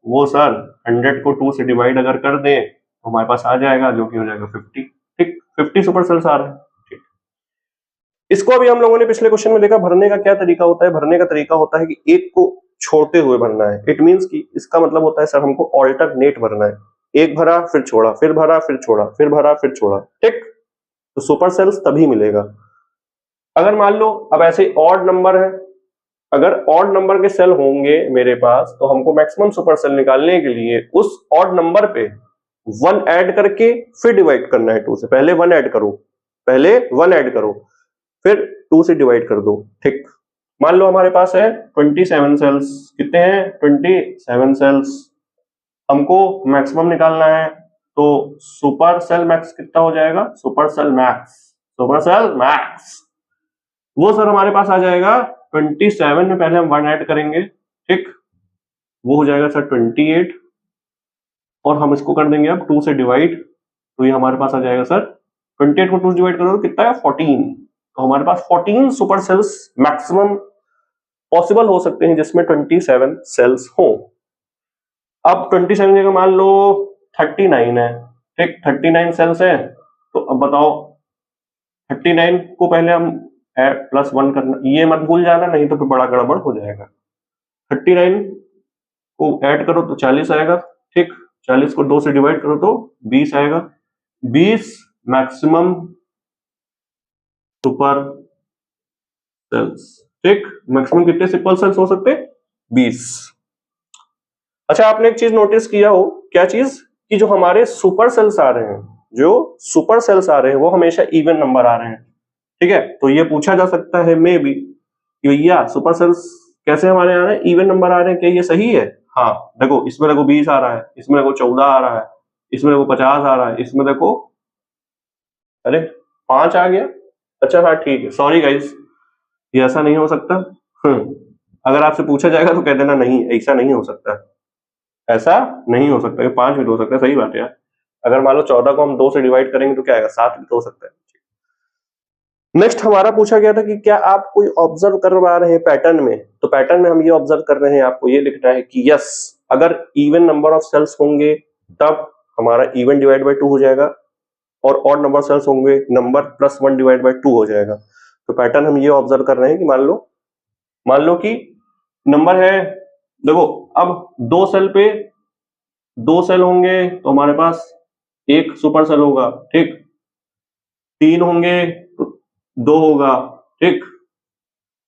वो सर 100 को 2 से डिवाइड अगर कर दें तो हमारे पास आ जाएगा, जो कि हो जाएगा 50, ठीक, 50 सुपर सेल्स आ रहे हैं, ठीक। इसको अभी हम लोगों ने पिछले क्वेश्चन में देखा, भरने का क्या तरीका होता है, भरने का तरीका होता है कि एक को छोड़ते हुए भरना है। इट मींस कि इसका मतलब होता है सर हमको ऑल्टरनेट भरना है, एक भरा फिर छोड़ा, फिर भरा फिर छोड़ा, फिर भरा फिर छोड़ा, ठीक। तो सुपर सेल्स तभी मिलेगा। अगर मान लो अब ऐसे ऑड नंबर है, अगर ऑड नंबर के सेल होंगे मेरे पास तो हमको मैक्सिमम सुपर सेल निकालने के लिए उस ऑड नंबर पे 1 ऐड करके फिर डिवाइड करना है 2 से। पहले 1 ऐड करो, पहले 1 ऐड करो, फिर 2 से डिवाइड कर दो, ठीक। मान लो हमारे पास है 27 सेल्स, कितने हैं 27 सेल्स, हमको मैक्सिमम निकालना है, तो सुपर सेल मैक्स कितना हो जाएगा, सुपर सेल मैक्स वो सर हमारे पास आ जाएगा 27 में, पहले हम 1 ऐड करेंगे, ठीक, वो हो जाएगा सर 28, और हम इसको कर देंगे अब 2 से डिवाइड, तो ये हमारे पास आ जाएगा सर 28 को 2 से डिवाइड करो तो कितना है 14। तो हमारे पास 14 सुपर सेल्स मैक्सिमम पॉसिबल हो सकते हैं जिसमें 27 सेल्स हो। अब 27 जगह मान लो 39 है, ठीक, 39 सेल्स है, तो अब बताओ 39 को पहले हम +1 करना, ये मत भूल जाना नहीं तो फिर बड़ा गड़बड़ हो जाएगा। 39 को ऐड करो तो 40 आएगा, ठीक, 40 को 2 से डिवाइड करो तो 20 आएगा। 20 मैक्सिमम सुपर सेल्स, ठीक, मैक्सिमम कितने सिंपल सेल्स हो सकते हैं 20। अच्छा, आपने एक चीज नोटिस किया हो, क्या चीज, कि जो हमारे सुपर सेल्स आ रहे हैं, जो सुपर सेल्स आ रहे हैं वो हमेशा इवन नंबर आ रहे हैं, ठीक है। तो ये पूछा जा सकता है मे बी कि भैया सुपर सेल्स कैसे हमारे आ रहे हैं, इवन नंबर आ रहे हैं, क्या ये सही है? हाँ, देखो इसमें देखो 20 आ रहा है, इसमें देखो 14 आ रहा है, इसमें देखो 50 आ रहा है, इसमें देखो अरे 5 आ गया। अच्छा हाँ ठीक है, सॉरी गाइस, ये ऐसा नहीं हो सकता। अगर आपसे पूछा जाएगा तो कह देना नहीं, ऐसा नहीं हो सकता, ऐसा नहीं हो सकता, 5 भी तो हो सकता है, सही बात है यार। अगर मान लो 14 को हम 2 से डिवाइड करेंगे तो क्या आएगा, 7 भी तो हो सकता है। नेक्स्ट हमारा पूछा गया था कि क्या आप कोई ऑब्जर्व करवा रहे हैं पैटर्न में, तो पैटर्न में हम ये ऑब्जर्व कर रहे हैं, आपको ये लिखना है कि यस, अगर इवन नंबर ऑफ सेल्स होंगे तब हमारा इवन डिवाइड बाय 2 हो जाएगा, और ऑड नंबर सेल्स होंगे नंबर +1 डिवाइड बाय 2 हो जाएगा। तो पैटर्न हम ये ऑब्जर्व कर रहे हैं कि मान लो कि नंबर है, देखो अब 2 सेल पे 2 सेल होंगे तो हमारे पास एक सुपर सेल होगा, ठीक, 3 होंगे तो 2 होगा, ठीक,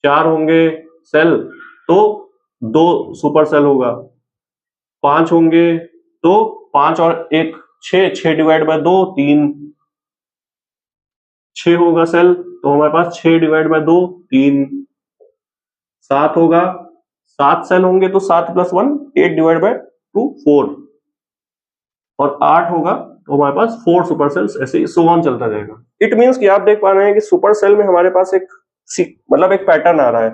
4 होंगे सेल तो 2 सुपर सेल होगा, 5 होंगे तो 5 और 1 6, 6 डिवाइड बाय 2 3, 6 होगा सेल तो हमारे पास 6 डिवाइड बाय 2 3, 7 होगा, 7 सेल होंगे तो 7 + 1 8 डिवाइड बाय 2 4, और 8 होगा तो हमारे पास 4 सुपर सेल्स, ऐसे ही सो ऑन चलता जाएगा। इट मींस कि आप देख पा रहे हैं कि सुपर सेल में हमारे पास एक मतलब एक पैटर्न आ रहा है।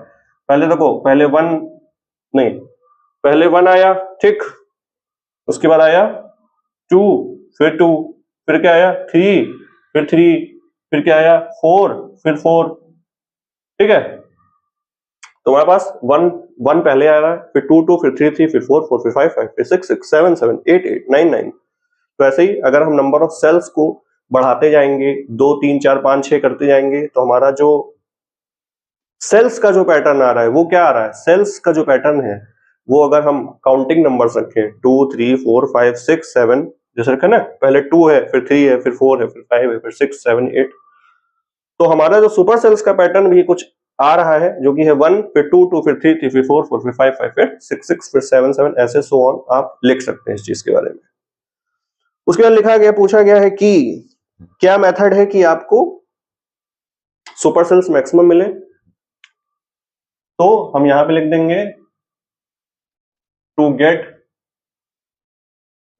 पहले देखो, पहले 1 आया, ठीक, उसके बाद आया 2, फिर 2, फिर क्या आया 3, फिर 3, फिर क्या आया 4, फिर 4, ठीक है। तो हमारे पास 1 पहले आ रहा है, फिर 2 2, फिर 3 3, फिर 4 4, फिर 5 5, फिर 6 6, 7 7, 8 8, 9 9। तो ऐसे ही अगर हम नंबर ऑफ सेल्स को बढ़ाते जाएंगे, 2 3 4 5 6 करते जाएंगे, तो हमारा जो सेल्स का जो पैटर्न आ रहा है वो क्या आ रहा है, सेल्स का जो पैटर्न है वो अगर हम काउंटिंग नंबर्स रखें 2 3 4 5 6 7, जैसे रखा ना, पहले 2 है, फिर 3 है, फिर 4 है, फिर 5 है, फिर 6 7 8, तो हमारा जो सुपर सेल्स का पैटर्न भी कुछ आ रहा है, जो कि है 1, फिर 2 2, फिर 3 3, फिर 4 4, फिर 5 5, फिर 6 6, फिर 7 7, ऐसे सो ऑन आप लिख सकते हैं इस चीज के बारे में। उसके बाद लिखा गया, पूछा गया है कि क्या मेथड है कि आपको सुपर सेल्स मैक्सिमम मिले, तो हम यहां पे लिख देंगे to get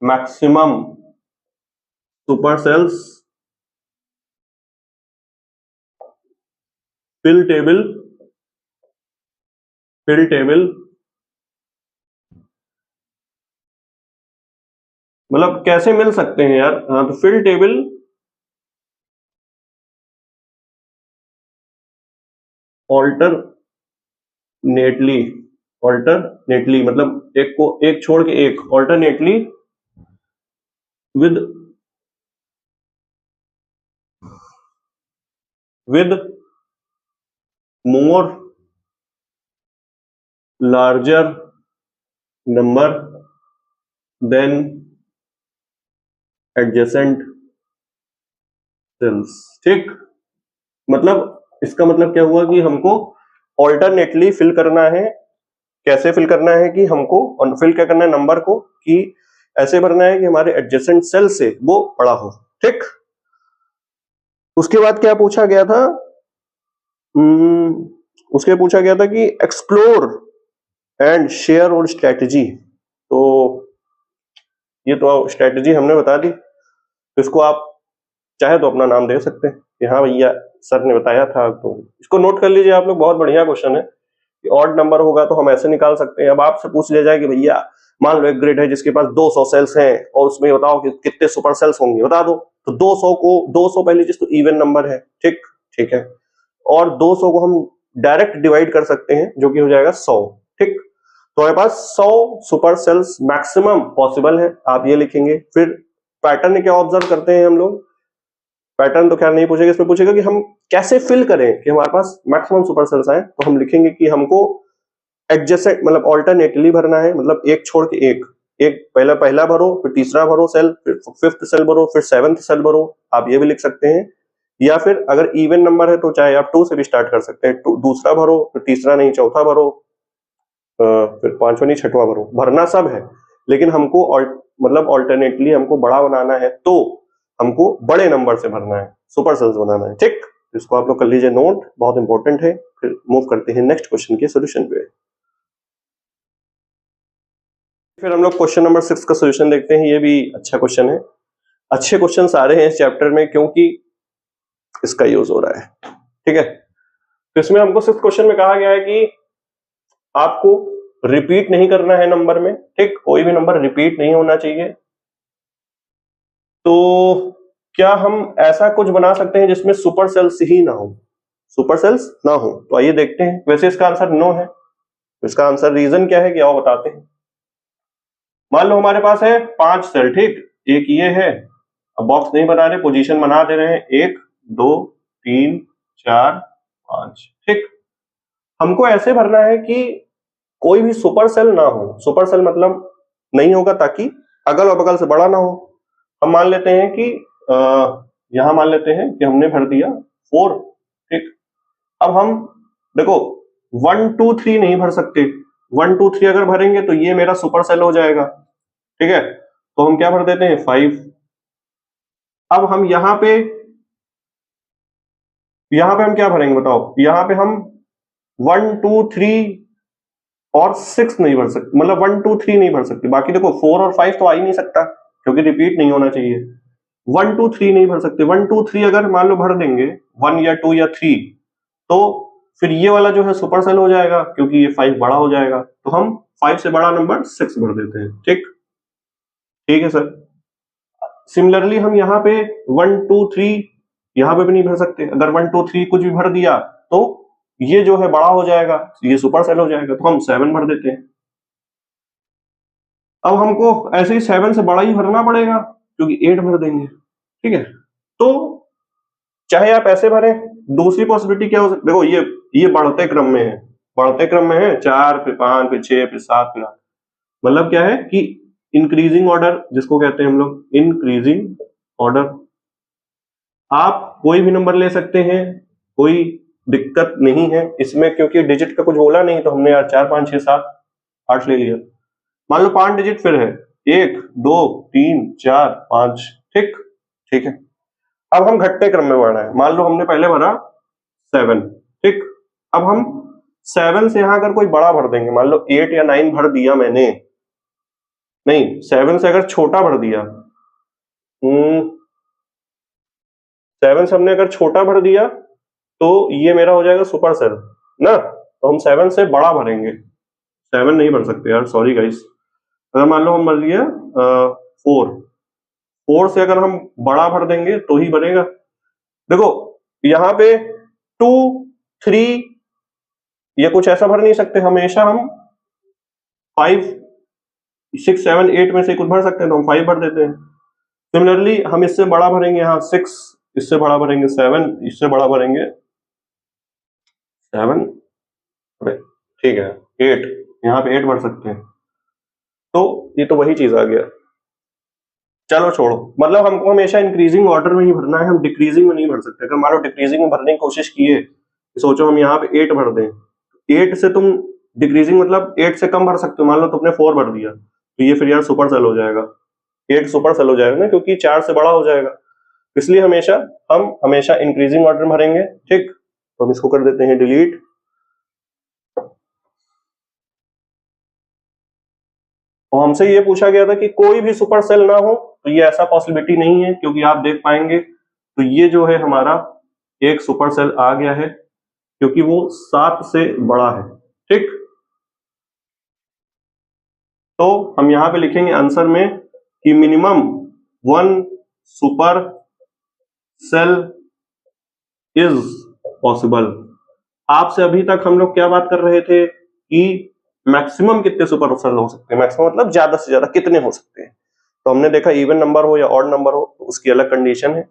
maximum super cells fill table मतलब कैसे मिल सकते हैं यार, हाँ, तो फिल टेबल ऑल्टरनेटली मतलब एक को एक छोड़ के एक, alternately with more larger number than adjacent cells, ठीक, मतलब इसका मतलब क्या हुआ कि हमको ऑल्टरनेटली फिल करना है। कैसे फिल करना है कि हमको फिल क्या करना है, नंबर को, कि ऐसे भरना है कि हमारे एडजेसेंट सेल से वो बड़ा हो, ठीक। उसके बाद क्या पूछा गया था, उसके पूछा गया था कि एक्सप्लोर एंड शेयर और स्ट्रेटजी, तो ये तो स्ट्रेटजी हमने बता दी, तो इसको आप चाहे तो अपना नाम दे सकते हैं कि हाँ भैया सर ने बताया था, तो इसको नोट कर लीजिए आप लोग, बहुत बढ़िया क्वेश्चन है। ऑड नंबर होगा तो हम ऐसे निकाल सकते हैं। अब आपसे पूछ लिया जाए कि भैया मान लो एक ग्रिड है जिसके पास 200 सेल्स हैं और उसमें बताओ कि कितने सुपर सेल्स होंगे, बता दो। तो 200 पहली चीज तो इवन नंबर है, ठीक ठीक है, और 200 को हम डायरेक्ट डिवाइड कर सकते हैं जो कि हो जाएगा 100, ठीक। तो हमारे पास 100 सुपर सेल्स मैक्सिमम पॉसिबल है, आप ये लिखेंगे। फिर पैटर्न क्या ऑब्जर्व करते हैं हम लोग, पैटर्न तो खैर नहीं पूछेगा, इसमें पूछेगा कि हम कैसे फिल करें कि हमारे पास मैक्सिमम सुपर सेल्स आए। तो हम लिखेंगे कि हमको एडजेसेंट मतलब ऑल्टरनेटली भरना है, मतलब एक छोड़ के एक, पहला भरो, फिर तीसरा भरो सेल, फिर फिफ्थ सेल भरो, फिर सेवंथ सेल भरो, आप ये भी लिख सकते हैं। या फिर अगर इवन नंबर है तो चाहे आप 2 से भी स्टार्ट कर सकते हैं, दूसरा भरो, फिर तीसरा नहीं चौथा भरो, फिर पांचवा नहीं छठवां भरो, भरना सब है। लेकिन हमको मतलब ऑल्टरनेटली हमको बड़ा बनाना है तो हमको बड़े नंबर से भरना है, सुपर सेल्स बनाना है, ठीक। इसको आप लोग कर लीजिए नोट, बहुत इंपॉर्टेंट है। फिर मूव करते हैं नेक्स्ट क्वेश्चन के सोल्यूशन पे। फिर हम लोग क्वेश्चन नंबर 6 का सोल्यूशन देखते हैं। ये भी अच्छा क्वेश्चन है, अच्छे क्वेश्चन सारे हैं इस चैप्टर में क्योंकि इसका यूज हो रहा है, ठीक है। तो इसमें हमको 6th क्वेश्चन में कहा गया है कि आपको रिपीट नहीं करना है नंबर में, ठीक, कोई भी नंबर रिपीट नहीं होना चाहिए। तो क्या हम ऐसा कुछ बना सकते हैं जिसमें सुपर सेल्स ही ना हो, सुपर सेल्स ना हो? तो आइए देखते हैं। वैसे इसका आंसर नो है, इसका आंसर रीजन क्या है कि आओ बताते हैं। मान लो हमारे पास है 5 सेल, ठीक, एक ये है, अब बॉक्स नहीं बना रहे, पोजीशन बना दे रहे हैं, 1 2 3 4 5, ठीक। हमको ऐसे भरना है कि कोई भी सुपर सेल ना हो, सुपर सेल मतलब नहीं होगा ताकि अगल बगल से बड़ा ना हो। हम मान लेते हैं कि यहां मान लेते हैं कि हमने भर दिया 4, ठीक। अब हम देखो 1 2 3 नहीं भर सकते, 1 2 3 अगर भरेंगे तो ये मेरा सुपर सेल हो जाएगा, ठीक है। तो हम क्या भर देते हैं 5। अब हम यहां पे हम क्या भरेंगे बताओ, यहां पे हम 1 2 3 और 6 नहीं भर सकते, मतलब 1 2 3 नहीं भर सकते। बाकी देखो 4 और 5 तो आ ही नहीं सकता क्योंकि रिपीट नहीं होना चाहिए। 1 2 3 नहीं भर सकते, 1 2 3 अगर मान लो भर देंगे 1 या 2 या 3 तो फिर ये वाला जो है सुपर सेल हो जाएगा क्योंकि ये 5 बड़ा हो जाएगा। तो हम 5 से बड़ा नंबर 6 भर देते हैं, ठीक ठीक है सर। सिमिलरली हम यहाँ पे 1 2 3 यहाँ पे भी नहीं भर सकते, अगर 1 2 3 कुछ भी भर दिया तो ये जो है बड़ा हो जाएगा, ये सुपर सेल हो जाएगा, तो हम 7 भर देते हैं। अब हमको ऐसे ही 7 से बड़ा ही भरना पड़ेगा क्योंकि 8 भर देंगे, ठीक है। तो चाहे आप ऐसे भरें, दूसरी पॉसिबिलिटी क्या हो सकती है, देखो ये बढ़ते क्रम में है, बढ़ते क्रम में है, 4 फिर 5 फिर 6 फिर 7 फिर 8, मतलब क्या है कि इंक्रीजिंग ऑर्डर जिसको कहते हैं हम लोग, इंक्रीजिंग ऑर्डर। आप कोई भी नंबर ले सकते हैं, कोई दिक्कत नहीं है इसमें क्योंकि डिजिट का कुछ बोला नहीं, तो हमने यार 4 5 6 7 8 ले लिया। मान लो 5 डिजिट फिर है, 1 2 3 4 5, ठीक ठीक है। अब हम घटते क्रम में बढ़ रहे हैं, मान लो हमने पहले भरा 7, ठीक। अब हम 7 से यहां अगर कोई बड़ा भर देंगे, मान लो 8 या 9 भर दिया मैंने, नहीं 7 से अगर छोटा भर दिया, 7 से हमने अगर छोटा भर दिया तो ये मेरा हो जाएगा सुपर सेल ना, तो हम 7 से बड़ा भरेंगे, 7 नहीं भर सकते यार, सॉरी गाइस। अगर मान लो हम भर लिया 4 से अगर हम बड़ा भर देंगे तो ही बनेगा। देखो यहाँ पे 2 3 ये कुछ ऐसा भर नहीं सकते, हमेशा हम 5 6 7 8 में से कुछ भर सकते हैं, तो हम 5 भर देते हैं। सिमिलरली हम इससे बड़ा भरेंगे, यहाँ 6, इससे बड़ा भरेंगे 7, इससे बड़ा भरेंगे 7, ठीक है 8, यहाँ पे 8 भर सकते हैं। तो ये तो वही चीज आ गया, चलो छोड़ो, मतलब हमको हमेशा इंक्रीजिंग ऑर्डर में ही भरना है, हम डिक्रीजिंग में नहीं भर सकते। अगर मान लो डिक्रीजिंग में भरने की कोशिश किए, सोचो हम यहाँ पे 8 भर दें, 8 से तुम डिक्रीजिंग मतलब 8 से कम भर सकते हो, मान लो तुमने 4 भर दिया तो ये फिर यार सुपर सेल हो जाएगा, 8 सुपर सेल हो जाएगा ना क्योंकि 4 से बड़ा हो जाएगा। इसलिए हम हमेशा इंक्रीजिंग ऑर्डर में भरेंगे, ठीक। तो हम इसको कर देते हैं डिलीट। और हमसे ये पूछा गया था कि कोई भी सुपर सेल ना हो, तो ये ऐसा पॉसिबिलिटी नहीं है क्योंकि आप देख पाएंगे तो ये जो है हमारा एक सुपर सेल आ गया है क्योंकि वो 7 से बड़ा है, ठीक, तो हम यहां पे लिखेंगे आंसर में कि minimum 1 super cell is possible. आपसे अभी तक हम लोग क्या बात कर रहे थे कि मैक्सिमम कितने सुपर सेल हो सकते हैं, मैक्सिमम मतलब ज्यादा से ज्यादा कितने हो सकते हैं। तो हमने देखा इवन नंबर हो या ऑड नंबर हो तो उसकी अलग कंडीशन है।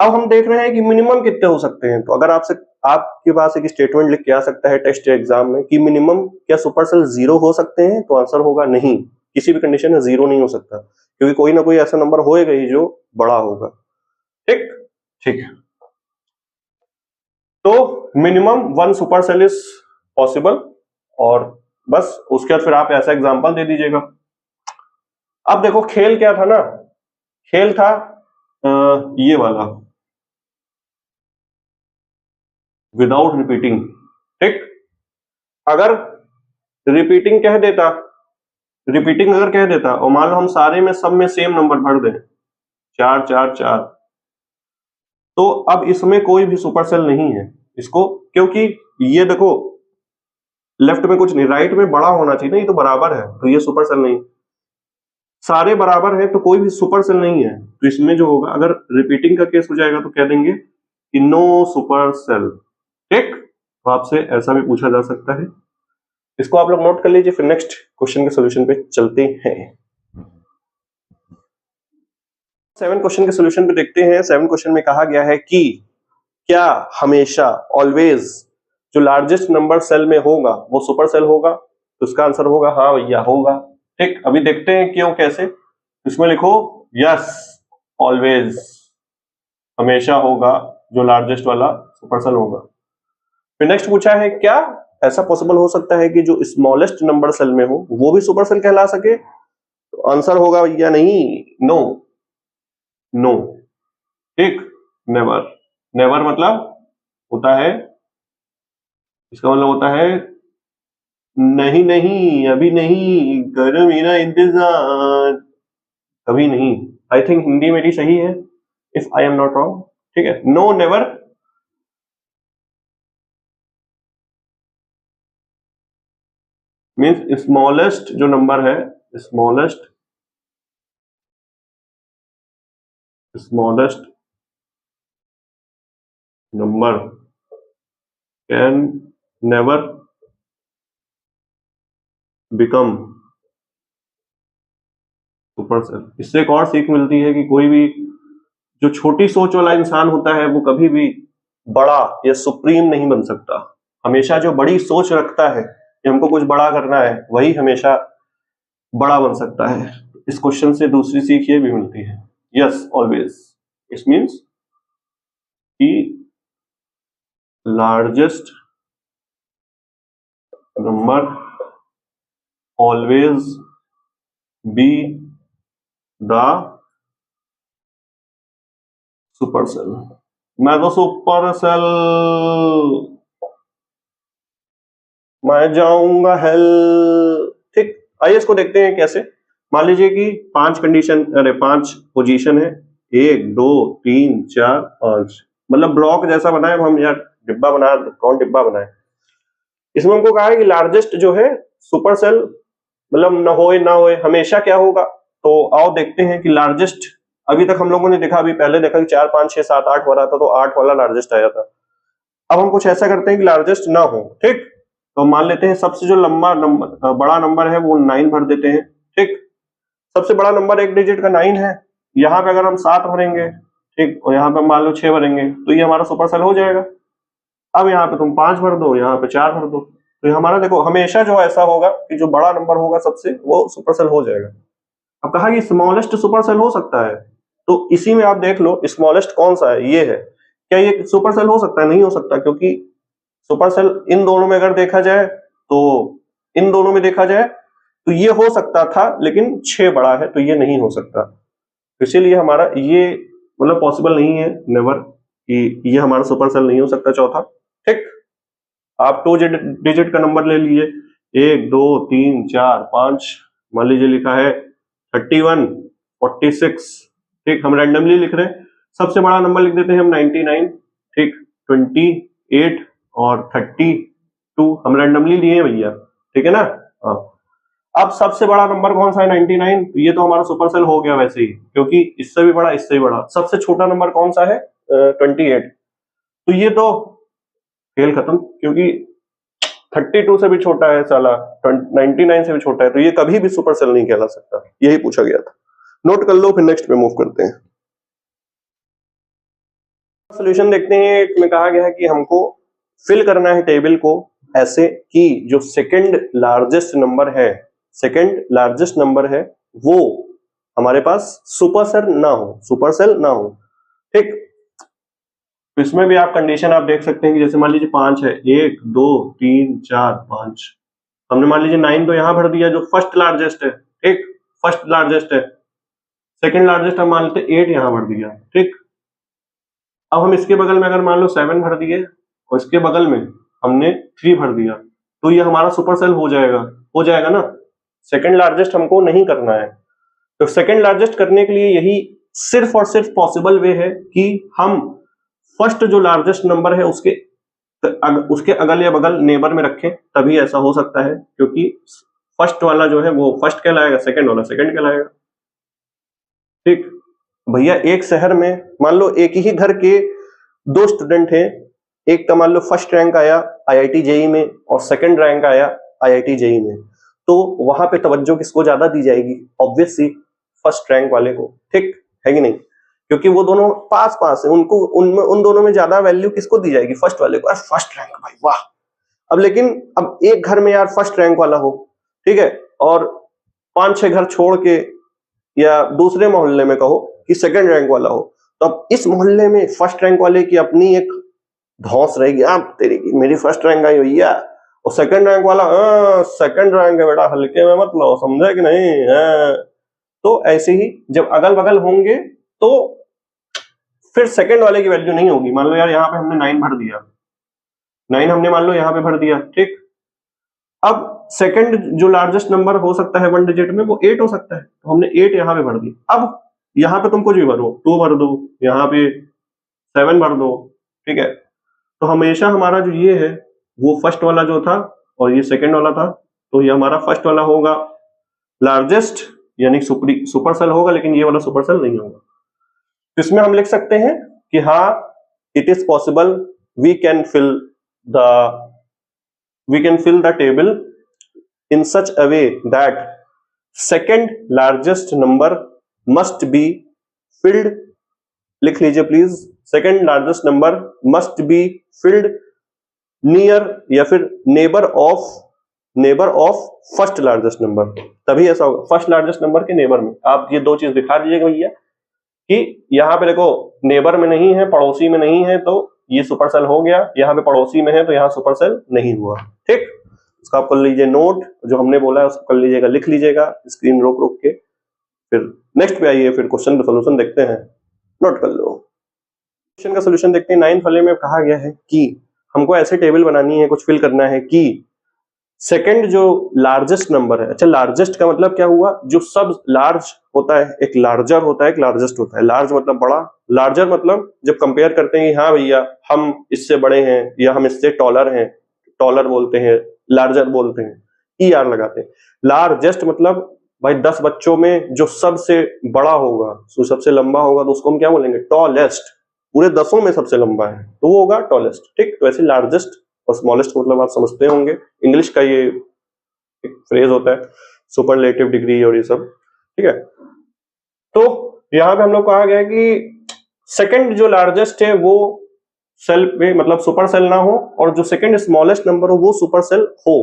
अब हम देख रहे हैं कि मिनिमम कितने हो सकते हैं। तो अगर आपसे आपके पास एक स्टेटमेंट लिख के आ सकता है टेस्ट या एग्जाम में कि मिनिमम क्या सुपर सेल 0 हो सकते हैं, तो आंसर होगा नहीं, किसी भी कंडीशन में 0 नहीं हो सकता, क्योंकि कोई ना कोई ऐसा नंबर होएगा ही जो बड़ा होगा। ठीक ठीक है, तो minimum 1 super cell is possible, और बस उसके बाद फिर आप ऐसा एग्जांपल दे दीजिएगा। अब देखो खेल क्या था ना, खेल था ये वाला विदाउट रिपीटिंग। ठीक, अगर रिपीटिंग कह देता, रिपीटिंग अगर कह देता और मान लो हम सारे में सब में सेम नंबर भर दें 4 4 4, तो अब इसमें कोई भी सुपर सेल नहीं है इसको, क्योंकि ये देखो लेफ्ट में कुछ नहीं, राइट में बड़ा होना चाहिए ना, ये तो बराबर है, तो ये सुपर सेल नहीं, सारे बराबर है तो कोई भी सुपर सेल नहीं है। तो इसमें जो होगा, अगर रिपीटिंग का केस हो जाएगा तो कह देंगे कि नो सुपर सेल। ठीक, तो आपसे ऐसा भी पूछा जा सकता है, इसको आप लोग नोट कर लीजिए। फिर नेक्स्ट क्वेश्चन के सॉल्यूशन पे चलते हैं। 7 क्वेश्चन के सॉल्यूशन पे देखते हैं। 7 क्वेश्चन में कहा गया है कि क्या हमेशा ऑलवेज जो लार्जेस्ट नंबर सेल में होगा वो सुपर सेल होगा, तो इसका आंसर होगा हाँ भैया होगा। ठीक, अभी देखते हैं क्यों कैसे। इसमें लिखो यस ऑलवेज, हमेशा होगा जो लार्जेस्ट वाला सुपर सेल होगा। फिर नेक्स्ट पूछा है क्या ऐसा पॉसिबल हो सकता है कि जो स्मॉलेस्ट नंबर सेल में हो वो भी सुपर सेल कहला सके, तो आंसर होगा या नहीं, नो नो। ठीक, नेवर, नेवर मतलब होता है, इसका मतलब होता है नहीं नहीं, अभी नहीं, करो मेरा इंतजार, कभी नहीं। आई थिंक हिंदी मेरी सही है, if I am not wrong. ठीक है, नो नेवर मीन्स स्मॉलेस्ट जो नंबर है, smallest smallest number can never become super cell. इससे एक और सीख मिलती है कि कोई भी जो छोटी सोच वाला इंसान होता है वो कभी भी बड़ा या सुप्रीम नहीं बन सकता। हमेशा जो बड़ी सोच रखता है कि हमको कुछ बड़ा करना है वही हमेशा बड़ा बन सकता है। इस क्वेश्चन से दूसरी सीख ये भी मिलती है, यस ऑलवेज इट मीन्स कि largest number always be the super cell. मैं तो सुपर सेल, मैं जाऊंगा हेल। ठीक, आइए इसको देखते हैं कैसे। मान लीजिए कि 5 कंडीशन, अरे 5 पोजीशन है, 1 2 3 4 5, मतलब ब्लॉक जैसा बनाए हम यार, डिब्बा बना, कौन डिब्बा बनाए। इसमें हमको कहा है कि लार्जेस्ट जो है सुपर सेल, मतलब न होए ना होए हमेशा क्या होगा। तो आओ देखते हैं कि लार्जेस्ट, अभी तक हम लोगों ने देखा, अभी पहले देखा कि 4 5 6 7 8 हो रहा था, तो 8 वाला लार्जेस्ट आया था। अब हम कुछ ऐसा करते हैं कि लार्जेस्ट ना हो। ठीक, तो मान लेते हैं सबसे जो लंबा नंबर, बड़ा नंबर है वो 9 भर देते हैं। ठीक, सबसे बड़ा नंबर एक डिजिट का 9 है, यहाँ पे अगर हम 7 भरेंगे, ठीक, और यहाँ पे मान लो 6 भरेंगे, तो ये हमारा सुपर सेल हो जाएगा। अब यहाँ पे तुम 5 भर दो, यहाँ पे 4 भर दो, तो ये हमारा देखो हमेशा जो ऐसा होगा कि जो बड़ा नंबर होगा सबसे वो सुपर सेल हो जाएगा। अब कहा कि स्मॉलेस्ट सुपर सेल हो सकता है, तो इसी में आप देख लो स्मॉलेस्ट कौन सा है, ये है। क्या ये सुपर सेल हो सकता है? नहीं हो सकता, क्योंकि सुपर सेल इन दोनों में अगर देखा जाए तो, इन दोनों में देखा जाए तो ये हो सकता था, लेकिन 6 बड़ा है तो ये नहीं हो सकता। इसीलिए हमारा ये मतलब पॉसिबल नहीं है, नेवर, कि ये हमारा सुपर सेल नहीं हो सकता चौथा। ठीक, आप 2 डिजिट का नंबर ले लीजिए, 1 2 3 4 5, मान लीजिए लिखा है 31 46। ठीक, हम रैंडमली लिख रहे हैं, सबसे बड़ा नंबर लिख देते हैं हम 99। ठीक, 28 और 30, 2 हम रैंडमली लिए भैया, ठीक है ना। हाँ, अब सबसे बड़ा नंबर कौन सा है 99, तो ये तो हमारा सुपर सेल हो गया वैसे ही, क्योंकि इससे भी बड़ा इससे भी बड़ा। सबसे छोटा नंबर कौन सा है 28, तो ये तो खेल खत्म, क्योंकि 32 से भी छोटा है साला, 99 से भी छोटा है, तो ये कभी भी सुपर सेल नहीं कहला सकता। यही पूछा गया था, नोट कर लो, फिर नेक्स्ट पे मूव करते हैं। सोल्यूशन देखते हैं। इसमें कहा गया है कि हमको फिल करना है टेबल को ऐसे कि जो सेकंड लार्जेस्ट नंबर है, सेकंड लार्जेस्ट नंबर है वो हमारे पास सुपर सेल ना हो, सुपर सेल ना हो, ठीक। तो इसमें भी आप कंडीशन आप देख सकते हैं कि जैसे मान लीजिए 5 है, 1 2 3 4 5, हमने मान लीजिए 9 तो यहां भर दिया जो फर्स्ट लार्जेस्ट है, ठीक, फर्स्ट लार्जेस्ट है। सेकंड लार्जेस्ट हम मान लेते 8 यहां भर दिया, ठीक। अब हम इसके बगल में अगर मान लो 7 भर दिए और इसके बगल में हमने 3 भर दिया, तो ये हमारा सुपर सेल हो जाएगा ना। सेकंड लार्जेस्ट हमको नहीं करना है, तो सेकंड लार्जेस्ट करने के लिए यही सिर्फ और सिर्फ पॉसिबल वे है कि हम फर्स्ट जो लार्जेस्ट नंबर है उसके अगल या बगल नेबर में रखें, तभी ऐसा हो सकता है, क्योंकि फर्स्ट वाला जो है वो फर्स्ट कहलाएगा, सेकंड वाला सेकंड कहलाएगा, ठीक। भैया एक शहर में मान लो एक ही घर के 2 स्टूडेंट हैं, एक का मान लो फर्स्ट रैंक आया आईआईटी जेई में और सेकंड रैंक आया आईआईटी जेई में, तो वहां पे तवज्जो किसको ज्यादा दी जाएगी? ऑब्वियसली फर्स्ट रैंक वाले को, ठीक है कि नहीं, क्योंकि वो दोनों पास पास है, उनको उन दोनों में ज्यादा वैल्यू किसको दी जाएगी? फर्स्ट वाले को। फर्स्ट रैंक भाई वाह। अब लेकिन अब एक घर में यार फर्स्ट रैंक वाला हो, ठीक है, और 5-6 घर छोड़ के या दूसरे मोहल्ले में कहो कि सेकंड रैंक वाला हो, तो अब इस मोहल्ले में फर्स्ट रैंक वाले की अपनी एक धौंस रहेगी, आप तेरी की मेरी फर्स्ट रैंक आई हुई है, और सेकंड रैंक वाला सेकंड रैंक है बेटा, हल्के में मत लो, समझे कि नहीं है। तो ऐसे ही जब अगल बगल होंगे तो फिर सेकंड वाले की वैल्यू नहीं होगी। मान लो यार यहाँ पे हमने 9 भर दिया, 9 हमने मान लो यहाँ पे भर दिया, ठीक। अब सेकंड जो लार्जेस्ट नंबर हो सकता है 1 डिजिट में वो 8 हो सकता है, तो हमने 8 यहाँ पे भर दी। अब यहाँ पे तुम कुछ भी भरो, 2 भर दो, यहाँ पे 7 भर दो, ठीक है। तो हमेशा हमारा जो ये है वो फर्स्ट वाला जो था और ये सेकंड वाला था, तो ये हमारा फर्स्ट वाला होगा लार्जेस्ट, यानी सुपर सेल होगा, लेकिन ये वाला सुपर सेल नहीं होगा। तो इसमें हम लिख सकते हैं कि हाँ, it is possible we can fill the table in such a way that second largest number must be filled, लिख लीजिए please, second largest number must be filled near या फिर neighbour of first largest number, तभी ऐसा होगा, first largest number के neighbour में। आप ये 2 चीज दिखा दीजिएगा भैया कि यहाँ पे देखो नेबर में नहीं है, पड़ोसी में नहीं है, तो ये सुपर सेल हो गया, यहाँ पे पड़ोसी में है तो यहाँ सुपर सेल नहीं हुआ, ठीक। उसका आप कर लीजिए नोट, जो हमने बोला है उसको कर लीजिएगा, लिख लीजिएगा, स्क्रीन रोक रोक के, फिर नेक्स्ट पे आइए, फिर क्वेश्चन का सोल्यूशन देखते हैं, नोट कर लो। क्वेश्चन का सोल्यूशन देखते हैं। 9 वाले में कहा गया है कि हमको ऐसे टेबल बनानी है, कुछ फिल करना है कि सेकंड जो लार्जेस्ट नंबर है, अच्छा लार्जेस्ट का मतलब क्या हुआ, जो सब लार्ज होता है, एक लार्जर होता है, एक लार्जेस्ट होता है। लार्ज मतलब बड़ा, लार्जर मतलब जब कंपेयर करते हैं, हाँ भैया हम इससे बड़े हैं या हम इससे टॉलर हैं, टॉलर बोलते हैं, लार्जर बोलते हैं, ER लगाते हैं। लार्जेस्ट मतलब भाई 10 बच्चों में जो सबसे बड़ा होगा, जो सबसे लंबा होगा, तो उसको हम क्या बोलेंगे? टॉलेस्ट। पूरे 10 में सबसे लंबा है तो वो होगा टॉलेस्ट, ठीक। तो ऐसे लार्जेस्ट और स्मॉलेस्ट मतलब आप समझते होंगे, इंग्लिश का ये एक फ्रेज होता है, सुपरलेटिव डिग्री और ये सब, ठीक है। तो यहाँ पे हम लोग कहा गया है कि सेकंड जो लार्जेस्ट है वो सेल पे मतलब सुपर सेल ना हो, और जो सेकंड स्मॉलेस्ट नंबर हो वो सुपर सेल हो।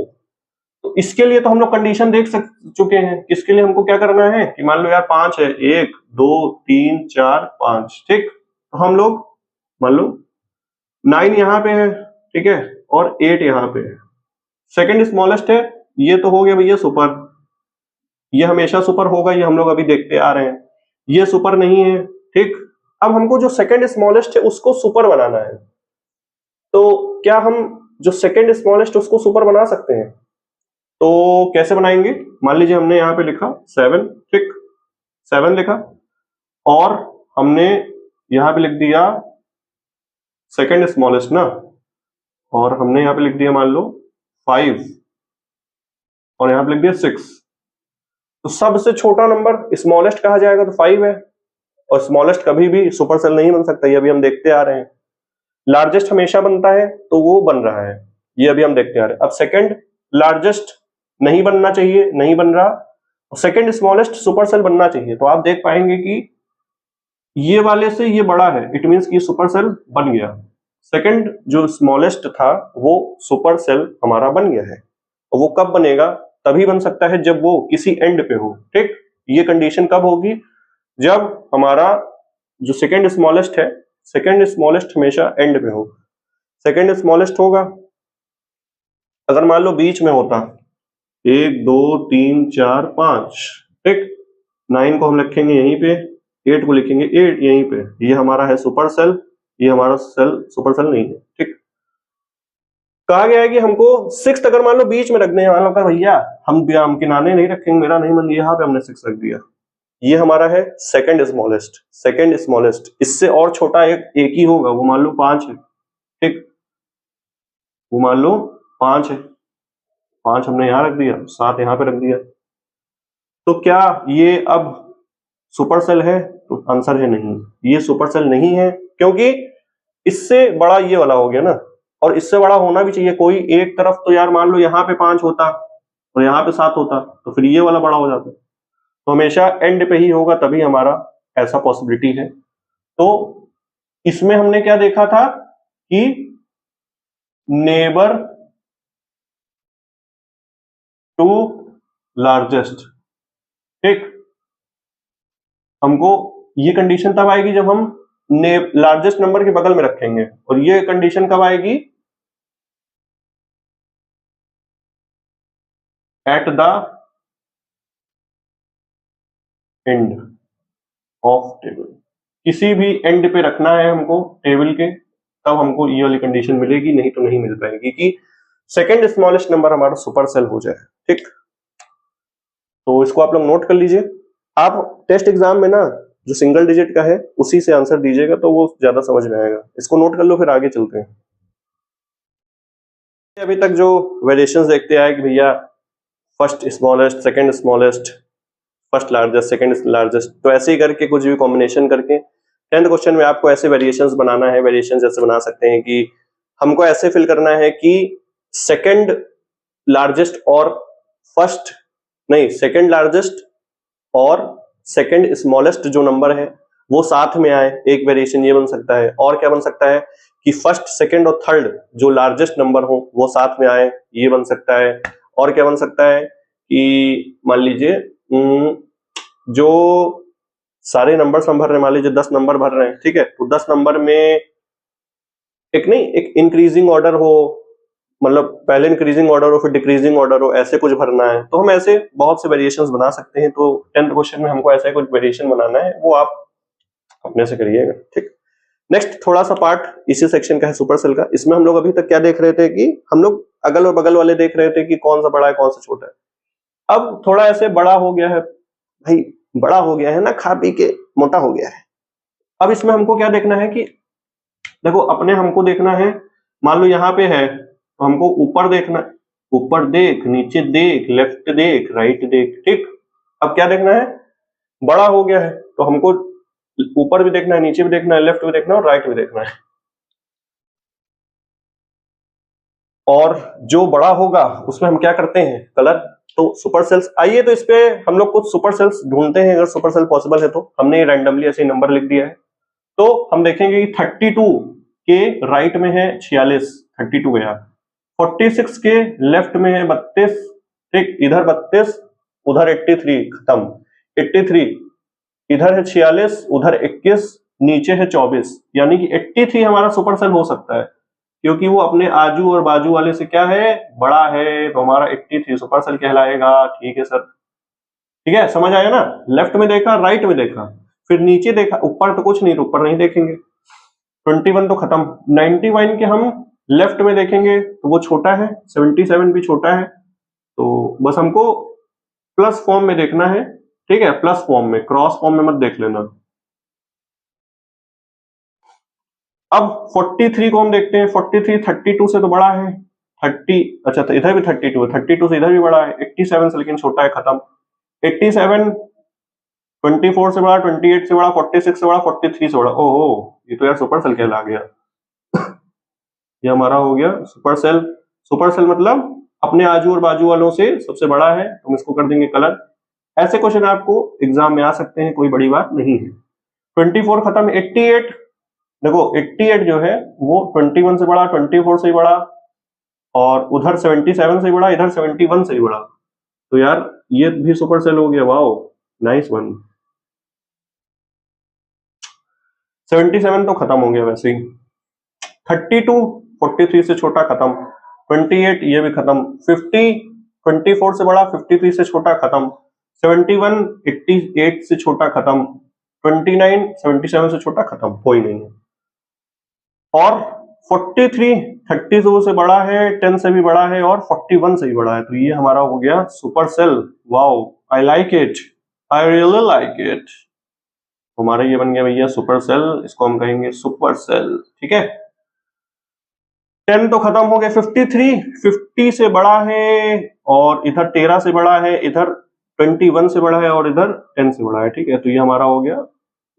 तो इसके लिए तो हम लोग कंडीशन देख चुके हैं। इसके लिए हमको क्या करना है कि मान लो यार 5 है, 1 2 3 4 5, ठीक। तो हम लोग मान लो 9 यहाँ पे है, ठीक है, और 8 यहाँ पे है, सेकंड स्मॉलेस्ट है, ये तो हो गया भैया सुपर, ये हमेशा सुपर होगा, ये हम लोग अभी देखते आ रहे हैं, ये सुपर नहीं है, ठीक। अब हमको जो सेकंड स्मॉलेस्ट है उसको सुपर बनाना है, तो क्या हम जो सेकंड स्मॉलेस्ट उसको सुपर बना सकते हैं? तो कैसे बनाएंगे? मान लीजिए हमने यहाँ पे लिखा 7, ठीक, 7 लिखा, और हमने यहाँ पे लिख दिया सेकंड स्मॉलेस्ट ना, और हमने यहाँ पे लिख दिया मान लो 5 और यहां पे लिख दिया 6। तो सबसे छोटा नंबर स्मॉलेस्ट कहा जाएगा तो 5 है, और स्मॉलेस्ट कभी भी सुपर सेल नहीं बन सकता, ये अभी हम देखते आ रहे हैं। लार्जेस्ट हमेशा बनता है तो वो बन रहा है, ये अभी हम देखते आ रहे हैं। अब सेकंड लार्जेस्ट नहीं बनना चाहिए, नहीं बन रहा, सेकंड स्मॉलेस्ट सुपर सेल बनना चाहिए, तो आप देख पाएंगे कि ये वाले से ये बड़ा है, इट मींस कि सुपर सेल बन गया। सेकंड जो स्मॉलेस्ट था वो सुपर सेल हमारा बन गया है, और वो कब बनेगा, तभी बन सकता है जब वो किसी एंड पे हो। ठीक, ये कंडीशन कब होगी, जब हमारा जो सेकंड स्मॉलेस्ट है, सेकंड स्मॉलेस्ट हमेशा एंड पे हो। सेकंड स्मॉलेस्ट होगा, अगर मान लो बीच में होता 1 2 3 4 5, ठीक, 9 को हम लिखेंगे यहीं पे, 8 को लिखेंगे 8 यहीं पे, ये हमारा है सुपर सेल, ये हमारा सेल सुपर सेल नहीं है। ठीक, कहा गया है कि हमको 6 अगर मान लो बीच में रख दें, मान लो कहा भैया हम किनारे नहीं रखेंगे, मेरा नहीं मन, यहाँ पे हमने 6 रख दिया, ये हमारा है सेकंड स्मॉलेस्ट। सेकंड स्मॉलेस्ट इससे और छोटा एक ही होगा, वो मान लो 5 है। ठीक, वो मान लो 5 है, 5 हमने यहां रख दिया, 7 यहां पे रख दिया, तो क्या ये अब सुपर सेल है, तो आंसर है नहीं, ये सुपर सेल नहीं है, क्योंकि इससे बड़ा ये वाला हो गया ना, और इससे बड़ा होना भी चाहिए। कोई एक तरफ तो यार मान लो यहाँ पे 5 होता और यहाँ पे 7 होता, तो फिर ये वाला बड़ा हो जाता, तो हमेशा एंड पे ही होगा, तभी हमारा ऐसा पॉसिबिलिटी है। तो इसमें हमने क्या देखा था कि नेबर टू लार्जेस्ट, ठीक, हमको ये कंडीशन तब आएगी जब हम लार्जेस्ट नंबर के बगल में रखेंगे, और ये कंडीशन कब आएगी, at the end of table, किसी भी एंड पे रखना है हमको टेबल के, तब हमको ये वाली कंडीशन मिलेगी, नहीं तो नहीं मिल पाएगी कि सेकंड स्मॉलेस्ट नंबर हमारा सुपर सेल हो जाए। ठीक, तो इसको आप लोग नोट कर लीजिए। आप टेस्ट एग्जाम में ना जो सिंगल डिजिट का है उसी से आंसर दीजिएगा, तो वो ज्यादा समझ में आएगा। इसको नोट कर लो, फिर आगे चलते हैं। अभी तक जो वेरिएशंस देखते आए कि भैया first smallest, second smallest, first largest, second largest, तो ऐसे ही करके कुछ भी कॉम्बिनेशन करके 10th क्वेश्चन में आपको ऐसे वेरिएशंस बनाना है। वेरिएशंस ऐसे बना सकते हैं कि हमको ऐसे फिल करना है कि सेकंड लार्जेस्ट और फर्स्ट नहीं, सेकंड लार्जेस्ट और सेकंड स्मॉलेस्ट जो नंबर है वो साथ में आए, एक वेरिएशन ये बन सकता है। और क्या बन सकता है कि फर्स्ट, सेकंड और थर्ड जो लार्जेस्ट नंबर हो वो साथ में आए, ये बन सकता है। और क्या बन सकता है कि मान लीजिए जो सारे नंबर्स हम भर रहे हैं, मान लीजिए 10 नंबर भर रहे हैं, ठीक है, तो 10 नंबर में एक इंक्रीजिंग ऑर्डर हो, मतलब पहले इंक्रीजिंग ऑर्डर हो फिर डिक्रीजिंग ऑर्डर हो, ऐसे कुछ भरना है, तो हम ऐसे बहुत से वेरिएशंस बना सकते हैं। तो 10th क्वेश्चन में हमको ऐसा कुछ वेरिएशन बनाना है, वो आप अपने से करिएगा। ठीक, नेक्स्ट थोड़ा सा पार्ट इसी सेक्शन का है सुपर सेल का। इसमें हम लोग अभी तक क्या देख रहे थे कि हम लोग अगल और बगल वाले देख रहे थे कि कौन सा बड़ा है कौन सा छोटा है। अब थोड़ा ऐसे बड़ा हो गया है भाई, बड़ा हो गया है ना, खा पी के मोटा हो गया है। अब इसमें हमको क्या देखना है कि देखो, अपने हमको देखना है, मान लो यहाँ पे है तो हमको ऊपर देखना है, ऊपर देख, नीचे देख, लेफ्ट देख, राइट देख। ठीक, अब क्या देखना है, बड़ा हो गया है तो हमको ऊपर भी देखना है, नीचे भी देखना है, लेफ्ट भी देखना है और राइट भी देखना है। और जो बड़ा होगा उसमें हम क्या करते हैं, कलर। तो सुपर सेल्स, आइए तो इस पे हम लोग कुछ सुपर सेल्स ढूंढते हैं, अगर सुपर सेल पॉसिबल है तो। हमने रैंडमली ऐसे नंबर लिख दिया है, तो हम देखेंगे कि 32 के राइट में है 46, 32 गया। 46 के लेफ्ट में है 32, ठीक, इधर 32, उधर 83, खत्म। 83 इधर है 46, उधर 21, नीचे है 24, यानी कि 83 हमारा सुपर सेल हो सकता है, क्योंकि वो अपने आजू और बाजू वाले से क्या है, बड़ा है, तो हमारा 83 सुपर सेल कहलाएगा। ठीक है सर, ठीक है, समझ आया ना। लेफ्ट में देखा, राइट में देखा, फिर नीचे देखा, ऊपर तो कुछ नहीं, तो ऊपर नहीं देखेंगे। 21 तो खत्म। 91 के हम लेफ्ट में देखेंगे तो वो छोटा है, 77 भी छोटा है, तो बस हमको प्लस फॉर्म में देखना है। ठीक है, प्लस फॉर्म में, क्रॉस फॉर्म में मत देख लेना। अब 43 को हम देखते हैं। 43 32 से तो बड़ा है, 30, अच्छा तो इधर भी 32 है, 32 से इधर भी बड़ा है, 87 से लेकिन छोटा है, खत्म। 87 24 से बड़ा, 28 से बड़ा, 46 से बड़ा, 43 से बड़ा। ओहो, ये तो यार सुपर सेल कहला गया। ये हमारा हो गया सुपर सेल। सुपर सेल मतलब अपने आजू और बाजू वालों से सबसे बड़ा है, हम इसको कर देंगे कलर। ऐसे क्वेश्चन आपको एग्जाम में आ सकते हैं, कोई बड़ी बात नहीं है। 24 खत्म। 88 देखो, 88 जो है वो 21 से बड़ा, 24 से बड़ा, और उधर 77 से बड़ा, इधर 71 से बड़ा। तो यार ये भी सुपर सेल हो गया। Wow, nice one. 77 तो खत्म हो गया वैसे ही। 32 43 से छोटा, खत्म। 28 ये भी खत्म। 50 24 से बड़ा, 53 से छोटा, खत्म। 71 88 से छोटा, खत्म। 29 77 से छोटा, खत्म, कोई नहीं है। और 43 32 से बड़ा है, 10 से भी बड़ा है, और 41 से भी बड़ा है। तो ये हमारा हो गया super cell. Wow, I like it, I really like it. हमारा ये बन गया भैया सुपर सेल, इसको हम कहेंगे सुपर सेल। ठीक है, 10 तो खत्म हो गया। 53 50 से बड़ा है, और इधर 13 से बड़ा है, इधर 21 से बड़ा है, और इधर 10 से बड़ा है। ठीक है, तो ये हमारा हो गया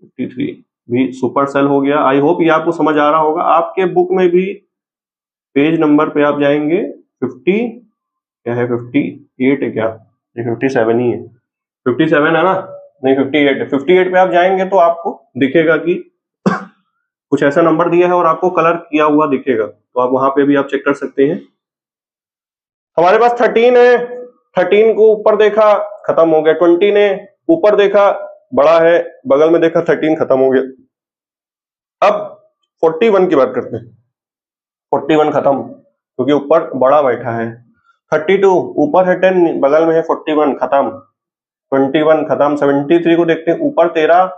53 भी सुपर सेल हो गया। आई होप ये आपको समझ आ रहा होगा। आपके बुक में भी पेज नंबर पे आप जाएंगे 50 क्या है, 58 है क्या, ये 57 ही है, 57 है ना, नहीं 58 है। 58 पे आप जाएंगे तो आपको दिखेगा कि कुछ ऐसा नंबर दिया है और आपको कलर किया हुआ दिखेगा, तो आप वहां पे भी आप चेक कर सकते हैं। हमारे पास 13 है, 13 को ऊपर देखा, खत्म हो गया। 20 ने ऊपर देखा, बड़ा है, बगल में देखा 13, खत्म हो गया। अब 41 की बात करते हैं। 41 खत्म, क्योंकि ऊपर बड़ा बैठा है। 32 ऊपर है 10, बगल में है 41, खत्म। 21 खत्म। 73 को देखते हैं, ऊपर 13,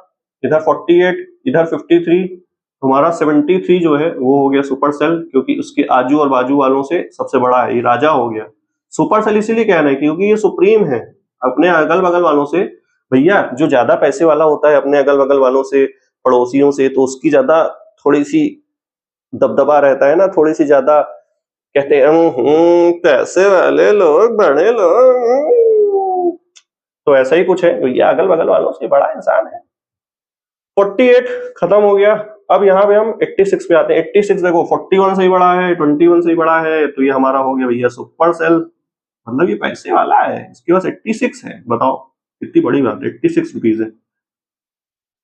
इधर 48, इधर 53। हमारा 73 जो है वो हो गया सुपर सेल, क्योंकि उसके आजू और बाजू वालों से सबसे बड़ा है, ये राजा हो गया। सुपर सेल इसीलिए कहना है क्योंकि ये सुप्रीम है अपने अगल बगल वालों से। भैया जो ज्यादा पैसे वाला होता है अपने अगल बगल वालों से, पड़ोसियों से, तो उसकी ज्यादा थोड़ी सी दबदबा रहता है ना, थोड़ी सी ज्यादा कहते हैं पैसे वाले लोग, बड़े लोग। तो ऐसा ही कुछ है भैया, अगल बगल वालों से बड़ा इंसान है। 48 खत्म हो गया। अब यहाँ पे हम 86 पे आते हैं। 86 देखो, 41 से ही बड़ा है, 21 से ही बड़ा है, तो ये हमारा हो गया भैया सुपर सेल, मतलब ये पैसे वाला है, इसके पास 86 है। बताओ कितनी बड़ी बात है, 86 रुपीज है।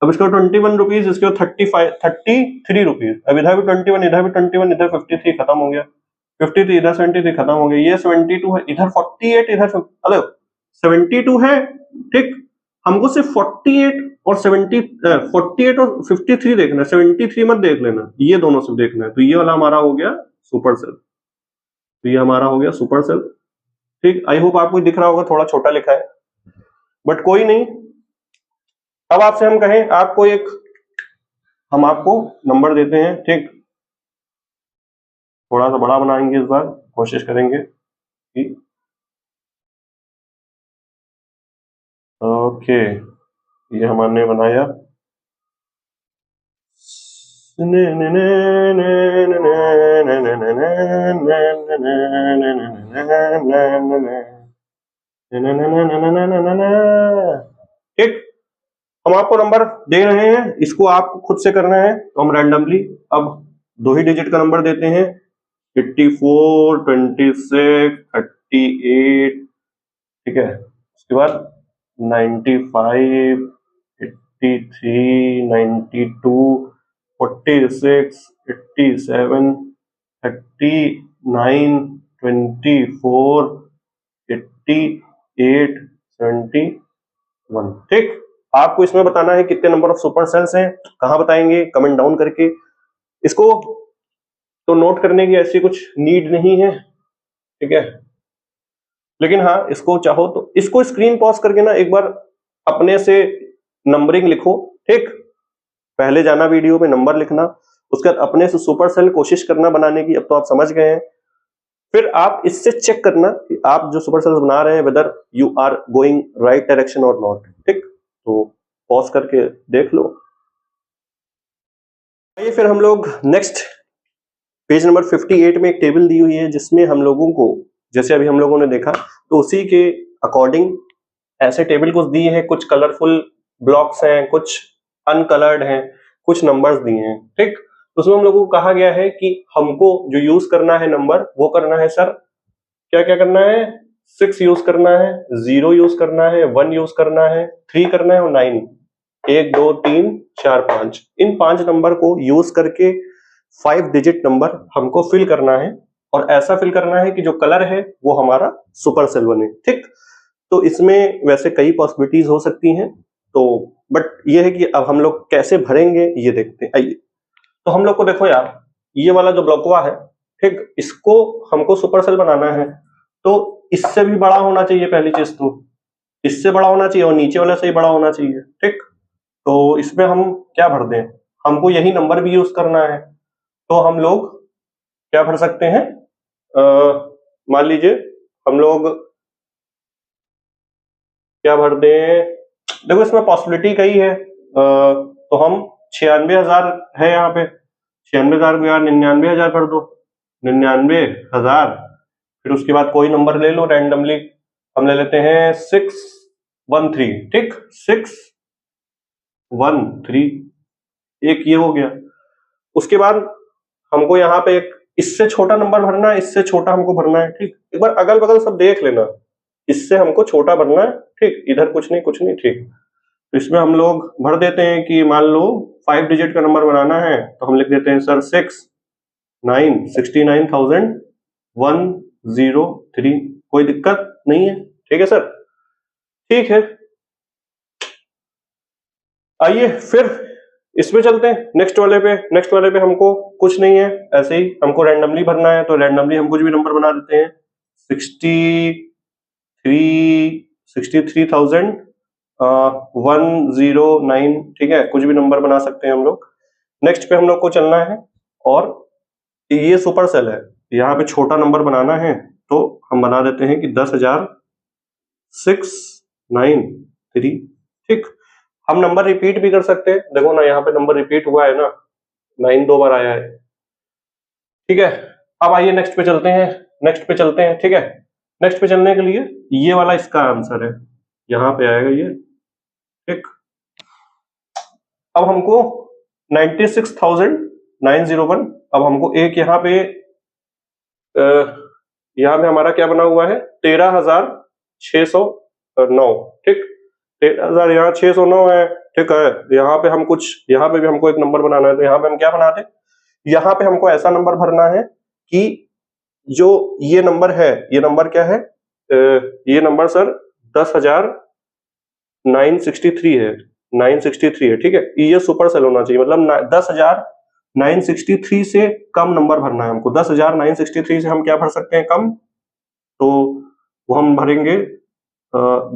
अब इसका 21 रुपीज, इसके 33 रुपीज। अब इधर भी 21, इधर भी 21, इधर 53, खत्म हो गया। 53 इधर 73, खत्म हो गया। ये 72 है, इधर 48, इधर अरे 72 है। ठीक, हमको सिर्फ 48 और 53 देखना है, 73 मत देख लेना, ये दोनों सिर्फ देखना है। तो ये वाला हमारा हो गया सुपर सेल, तो ये हमारा हो गया सुपर सेल। ठीक, आई होप आपको दिख रहा होगा, थोड़ा छोटा लिखा है बट कोई नहीं। अब आपसे हम कहें, आपको एक, हम आपको नंबर देते हैं, ठीक, थोड़ा सा बड़ा बनाएंगे इस बार, कोशिश करेंगे। ठीक, ओके, ये हमने बनाया। ठीक, हम आपको नंबर दे रहे हैं, इसको आपको खुद से करना है, तो हम रैंडमली अब 2 ही डिजिट का नंबर देते हैं। 84 26 38, ठीक है, उसके बाद 95 83 92 46 87 39 24 88 71। ठीक, आपको इसमें बताना है कितने नंबर ऑफ सुपर सेल्स हैं, कहां बताएंगे, कमेंट डाउन करके। इसको तो नोट करने की ऐसी कुछ नीड नहीं है, ठीक है, लेकिन हाँ इसको चाहो तो इसको स्क्रीन पॉज करके ना एक बार अपने से नंबरिंग लिखो। ठीक, पहले जाना वीडियो में नंबर लिखना, उसके बाद अपने से सुपर सेल कोशिश करना बनाने की। अब तो आप समझ गए हैं, फिर आप इससे चेक करना कि आप जो सुपर सेल्स बना रहे हैं whether you are going right direction और नॉट। ठीक, तो पॉज करके देख लो। आइए फिर हम लोग नेक्स्ट पेज नंबर 58 में एक टेबल दी हुई है जिसमें हम लोगों को, जैसे अभी हम लोगों ने देखा, तो उसी के अकॉर्डिंग ऐसे टेबल कुछ दी है, कुछ कलरफुल ब्लॉक्स हैं, कुछ अनकलर्ड हैं, कुछ नंबर्स दिए हैं, ठीक। तो उसमें हम लोगों को कहा गया है कि हमको जो यूज करना है नंबर, वो करना है सर, क्या क्या करना है, 6 यूज करना है, 0 यूज करना है, 1 यूज करना है, 3 करना है और 9, 1 2 3 4 5, इन 5 नंबर को यूज करके 5 डिजिट नंबर हमको फिल करना है, और ऐसा फिल करना है कि जो कलर है वो हमारा सुपर सेल बने, ठीक। तो इसमें वैसे कई पॉसिबिलिटीज हो सकती हैं, तो बट ये है कि अब हम लोग कैसे भरेंगे ये देखते हैं। आइए, तो हम लोग को देखो यार, ये वाला जो ब्लॉकवा है, ठीक, इसको हमको सुपर सेल बनाना है, तो इससे भी बड़ा होना चाहिए, पहली चीज तो इससे बड़ा होना चाहिए और नीचे वाले से ही बड़ा होना चाहिए, ठीक। तो इसमें हम क्या भर दें, हमको यही नंबर भी यूज करना है, तो हम लोग क्या भर सकते हैं, मान लीजिए हम लोग क्या भर दें, देखो इसमें पॉसिबिलिटी कई है, तो हम 96,000 है यहाँ पे, 96,000 को यार 99,000 कर दो, 99,000, फिर उसके बाद कोई नंबर ले लो रैंडमली, हम ले लेते हैं 613, ठीक, 613, एक ये हो गया। उसके बाद हमको यहाँ पे एक इससे छोटा नंबर भरना है, इससे छोटा हमको भरना है, ठीक। एक बार अगल बगल सब देख लेना, इससे हमको छोटा भरना है, ठीक, इधर कुछ नहीं कुछ नहीं, ठीक। तो इसमें हम लोग भर देते हैं कि मान लो 5 डिजिट का नंबर बनाना है, तो हम लिख देते हैं सर 69,103, कोई दिक्कत नहीं है, ठीक है सर, ठीक है। आइए फिर इसमें चलते हैं नेक्स्ट वाले पे। नेक्स्ट वाले पे हमको कुछ नहीं है, ऐसे ही हमको रैंडमली भरना है, तो रैंडमली हम कुछ भी नंबर बना देते हैं, 63,109, ठीक है, कुछ भी नंबर बना सकते हैं हम लोग। नेक्स्ट पे हम लोग को चलना है, और ये सुपर सेल है, यहाँ पे छोटा नंबर बनाना है, तो हम बना देते हैं कि 10,693, ठीक। हम नंबर रिपीट भी कर सकते हैं, देखो ना यहाँ पे नंबर रिपीट हुआ है ना, 9 2 बार आया है, ठीक है। अब आइए नेक्स्ट पे चलते हैं, नेक्स्ट पे चलते हैं, ठीक है। नेक्स्ट पे चलने के लिए ये वाला इसका आंसर है, यहाँ पे आएगा ये, ठीक। अब हमको 96,901, अब हमको एक यहाँ पे हमारा क्या बना हुआ है, 13,609, ठीक, 13,000 यहाँ 609 है, ठीक है। यहाँ पे हम कुछ, यहाँ पे भी हमको एक नंबर बनाना है, तो यहाँ पे हम क्या बनाते हैं, यहाँ पे हमको ऐसा नंबर भरना है कि जो ये नंबर है, ये नंबर क्या है, ये नंबर सर 10,963 है, 963 है, ठीक है। ये सुपर सेल होना चाहिए, मतलब 10,963 से कम नंबर भरना है हमको। 10,963 से हम क्या भर सकते हैं कम, तो वो हम भरेंगे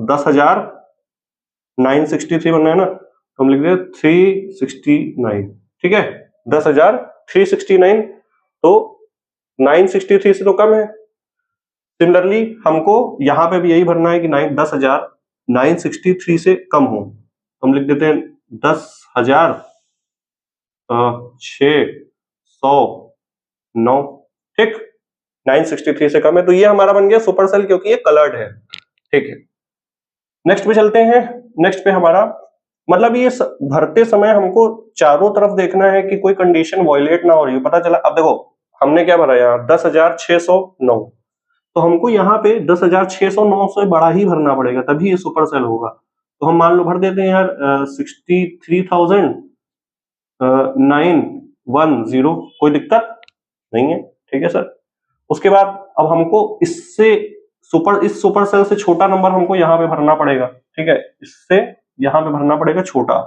10,963 बनना है ना, तो हम लिख दें 369, ठीक है, 10,369, तो 963 से तो कम है। सिमिलरली हमको यहाँ पे भी यही भरना है कि 10,963 से कम हो, हम लिख देते हैं 10,609, ठीक, 963 से कम है, तो ये हमारा बन गया सुपर सेल, क्योंकि ये कलर्ड है, ठीक है। नेक्स्ट पे चलते हैं। नेक्स्ट पे हमारा मतलब ये भरते समय हमको चारों तरफ देखना है कि कोई कंडीशन वायलेट ना हो रही हो, पता चला। अब देखो हमने क्या भरा यहाँ 10,609, तो हमको यहाँ पे 10,609 से बड़ा ही भरना पड़ेगा, तभी ये सुपर सेल होगा। तो हम मान लो भर देते हैं यार 63,910, कोई दिक्कत नहीं है, ठीक है सर। उसके बाद अब हमको इससे इस सुपर सेल से छोटा नंबर हमको यहाँ पे भरना पड़ेगा, ठीक है, इससे यहाँ पे भरना पड़ेगा छोटा।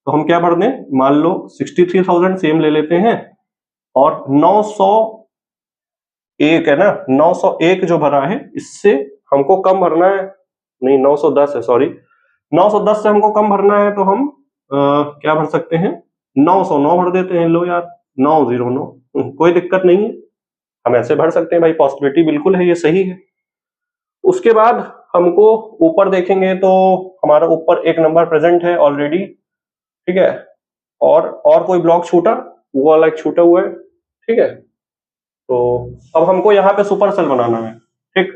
तो हम क्या भर दें, मान लो 63,000 सेम ले लेते हैं, और 901 है ना, 901 जो भरा है इससे हमको कम भरना है, नहीं 910 है, सॉरी, 910 से हमको कम भरना है, तो हम क्या भर सकते हैं, 909 भर देते हैं। लो यार 909, कोई दिक्कत नहीं है, हम ऐसे भर सकते हैं भाई, पॉसिबिलिटी बिल्कुल है, ये सही है। उसके बाद हमको ऊपर देखेंगे तो हमारा ऊपर एक नंबर प्रेजेंट है ऑलरेडी, ठीक है, और कोई ब्लॉक छूटा, वो वाला एक छूटा हुआ है, ठीक है। तो अब हमको यहाँ पे सुपर सेल बनाना है, ठीक।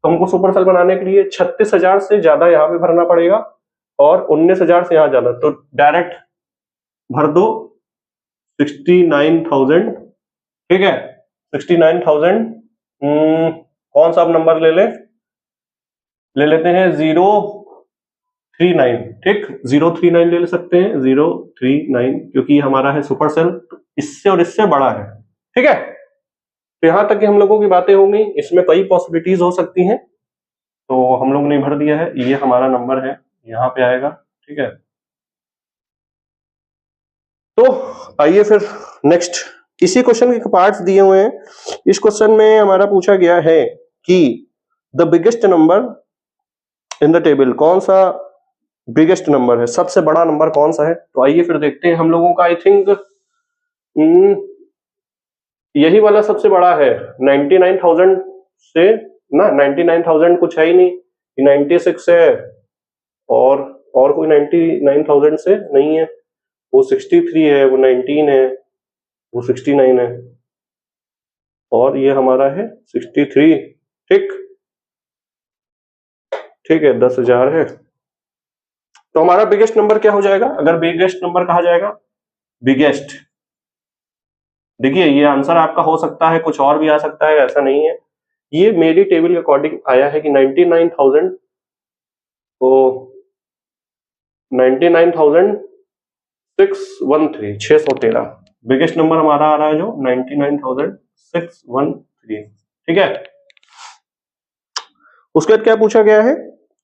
तो हमको सुपर सेल बनाने के लिए 36,000 से ज्यादा यहाँ पे भरना पड़ेगा और 19,000 से यहाँ ज्यादा, तो डायरेक्ट भर दो 69,000, ठीक है। 69,000 कौन सा अब नंबर ले लेते हैं 039, ठीक। 039 ले सकते हैं, 039, क्योंकि हमारा है सुपर सेल, इससे और इससे बड़ा है, ठीक है। तो यहां तक कि हम लोगों की बातें हो गई। इसमें कई पॉसिबिलिटीज हो सकती हैं, तो हम लोग ने भर दिया है, ये हमारा नंबर है, यहाँ पे आएगा, ठीक है। तो आइए फिर नेक्स्ट, इसी क्वेश्चन के पार्ट्स दिए हुए हैं। इस क्वेश्चन में हमारा पूछा गया है कि the biggest number in the table, कौन सा बिगेस्ट नंबर है, सबसे बड़ा नंबर कौन सा है। तो आइए फिर देखते हैं हम लोगों का। आई थिंक यही वाला सबसे बड़ा है, 99,000 से ना, 99,000 कुछ है ही नहीं, 96 है और कोई 99,000 से नहीं है, वो 63 है, वो 19 है, वो 69 है और ये हमारा है 63, ठीक है। 10,000 है। तो हमारा बिगेस्ट नंबर क्या हो जाएगा, अगर बिगेस्ट नंबर कहा जाएगा, बिगेस्ट, देखिए ये आंसर आपका हो सकता है, कुछ और भी आ सकता है, ऐसा नहीं है। ये मेरी टेबल के अकॉर्डिंग आया है कि 99,000, तो 99,613 बिगेस्ट नंबर हमारा आ रहा है, जो 99,613, ठीक है। उसके बाद क्या पूछा गया है,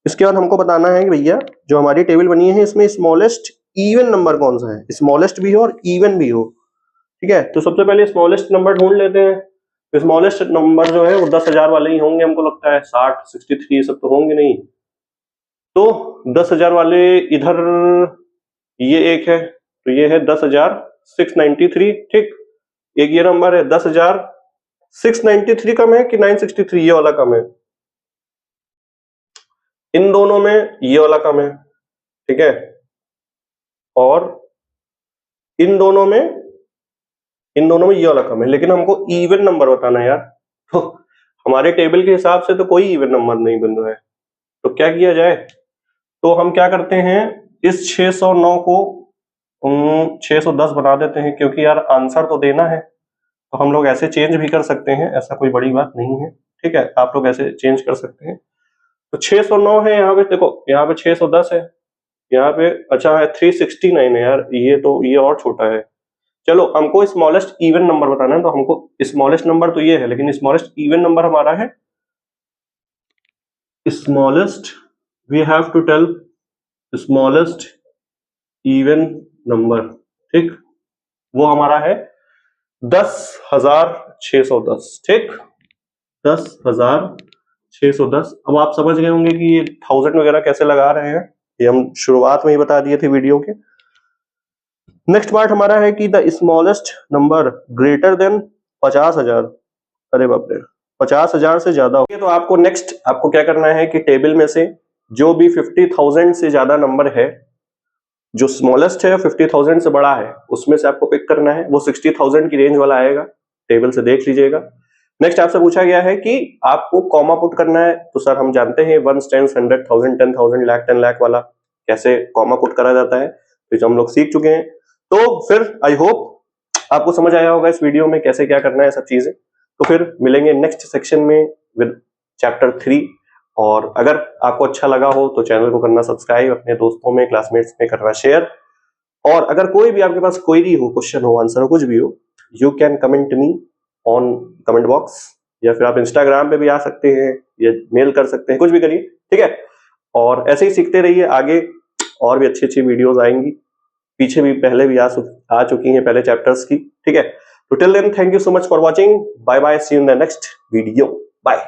इसके बाद हमको बताना है कि भैया जो हमारी टेबल बनी है इसमें स्मॉलेस्ट इवन नंबर कौन सा है, स्मॉलेस्ट भी हो और इवन भी हो, ठीक है। तो सबसे पहले स्मॉलेस्ट नंबर ढूंढ लेते हैं। तो स्मॉलेस्ट नंबर जो है वो 10,000 वाले ही होंगे, हमको लगता है 60, 63 ये सब तो होंगे नहीं। तो 10,000 वाले इधर, ये एक है, तो ये है 10,693, ठीक। एक ये नंबर है 10,693, कम है कि 963, ये वाला कम है। इन दोनों में ये वाला कम है, ठीक है। और इन दोनों में ये वाला कम है, लेकिन हमको इवन नंबर बताना है यार। तो हमारे टेबल के हिसाब से तो कोई इवन नंबर नहीं बन रहा है, तो क्या किया जाए। तो हम क्या करते हैं, इस 609 को 610 बना देते हैं, क्योंकि यार आंसर तो देना है। तो हम लोग ऐसे चेंज भी कर सकते हैं, ऐसा कोई बड़ी बात नहीं है, ठीक है। आप लोग ऐसे चेंज कर सकते हैं। तो 609 है यहाँ पे, देखो यहाँ पे 610 है, यहाँ पे अच्छा है 369 है यार, ये और छोटा है। चलो हमको स्मॉलेस्ट इवन नंबर बताना है, तो हमको स्मॉलेस्ट नंबर तो ये है, लेकिन स्मॉलेस्ट इवन नंबर हमारा है, smallest, we have to tell smallest even number, ठीक। वो हमारा है 10,610, ठीक, 10,610। अब आप समझ गए होंगे कि ये 1000 वगैरह कैसे लगा रहे हैं, ये हम शुरुआत में ही बता दिए थे वीडियो के। नेक्स्ट पार्ट हमारा है कि the smallest number greater than 50,000, अरे बाप रे, 50,000 से ज्यादा हो। तो आपको नेक्स्ट आपको क्या करना है कि टेबल में से जो भी 50,000 से ज्यादा नंबर है, जो स्मॉलेस्ट है 50,000 से बड़ा है, उसमें से आपको पिक करना है, वो 60,000 की रेंज वाला आएगा, टेबल से देख लीजिएगा। नेक्स्ट आपसे पूछा गया है कि आपको कॉमा पुट करना है, तो सर हम जानते हैं 1, 10, 100,000, 10,000, लाख, 10 लाख वाला कैसे कॉमा पुट करा जाता है, तो हम लोग सीख चुके हैं। तो फिर आई होप आपको समझ आया होगा इस वीडियो में कैसे क्या करना है सब चीजें। तो फिर मिलेंगे नेक्स्ट सेक्शन में विद चैप्टर 3। और अगर आपको अच्छा लगा हो तो चैनल को करना सब्सक्राइब, अपने दोस्तों में, क्लासमेट्स में करना शेयर। और अगर कोई भी आपके पास क्वेरी हो, क्वेश्चन हो, आंसर हो, कुछ भी हो, you can comment me on comment box, या फिर आप इंस्टाग्राम पे भी आ सकते हैं या मेल कर सकते हैं, कुछ भी करिए, ठीक है। और ऐसे ही सीखते रहिए, आगे और भी अच्छी अच्छी वीडियोस आएंगी, पीछे भी पहले भी आ चुकी हैं पहले चैप्टर्स की, ठीक है। तो till then thank you so much for watching, bye bye, see you in the next video, bye.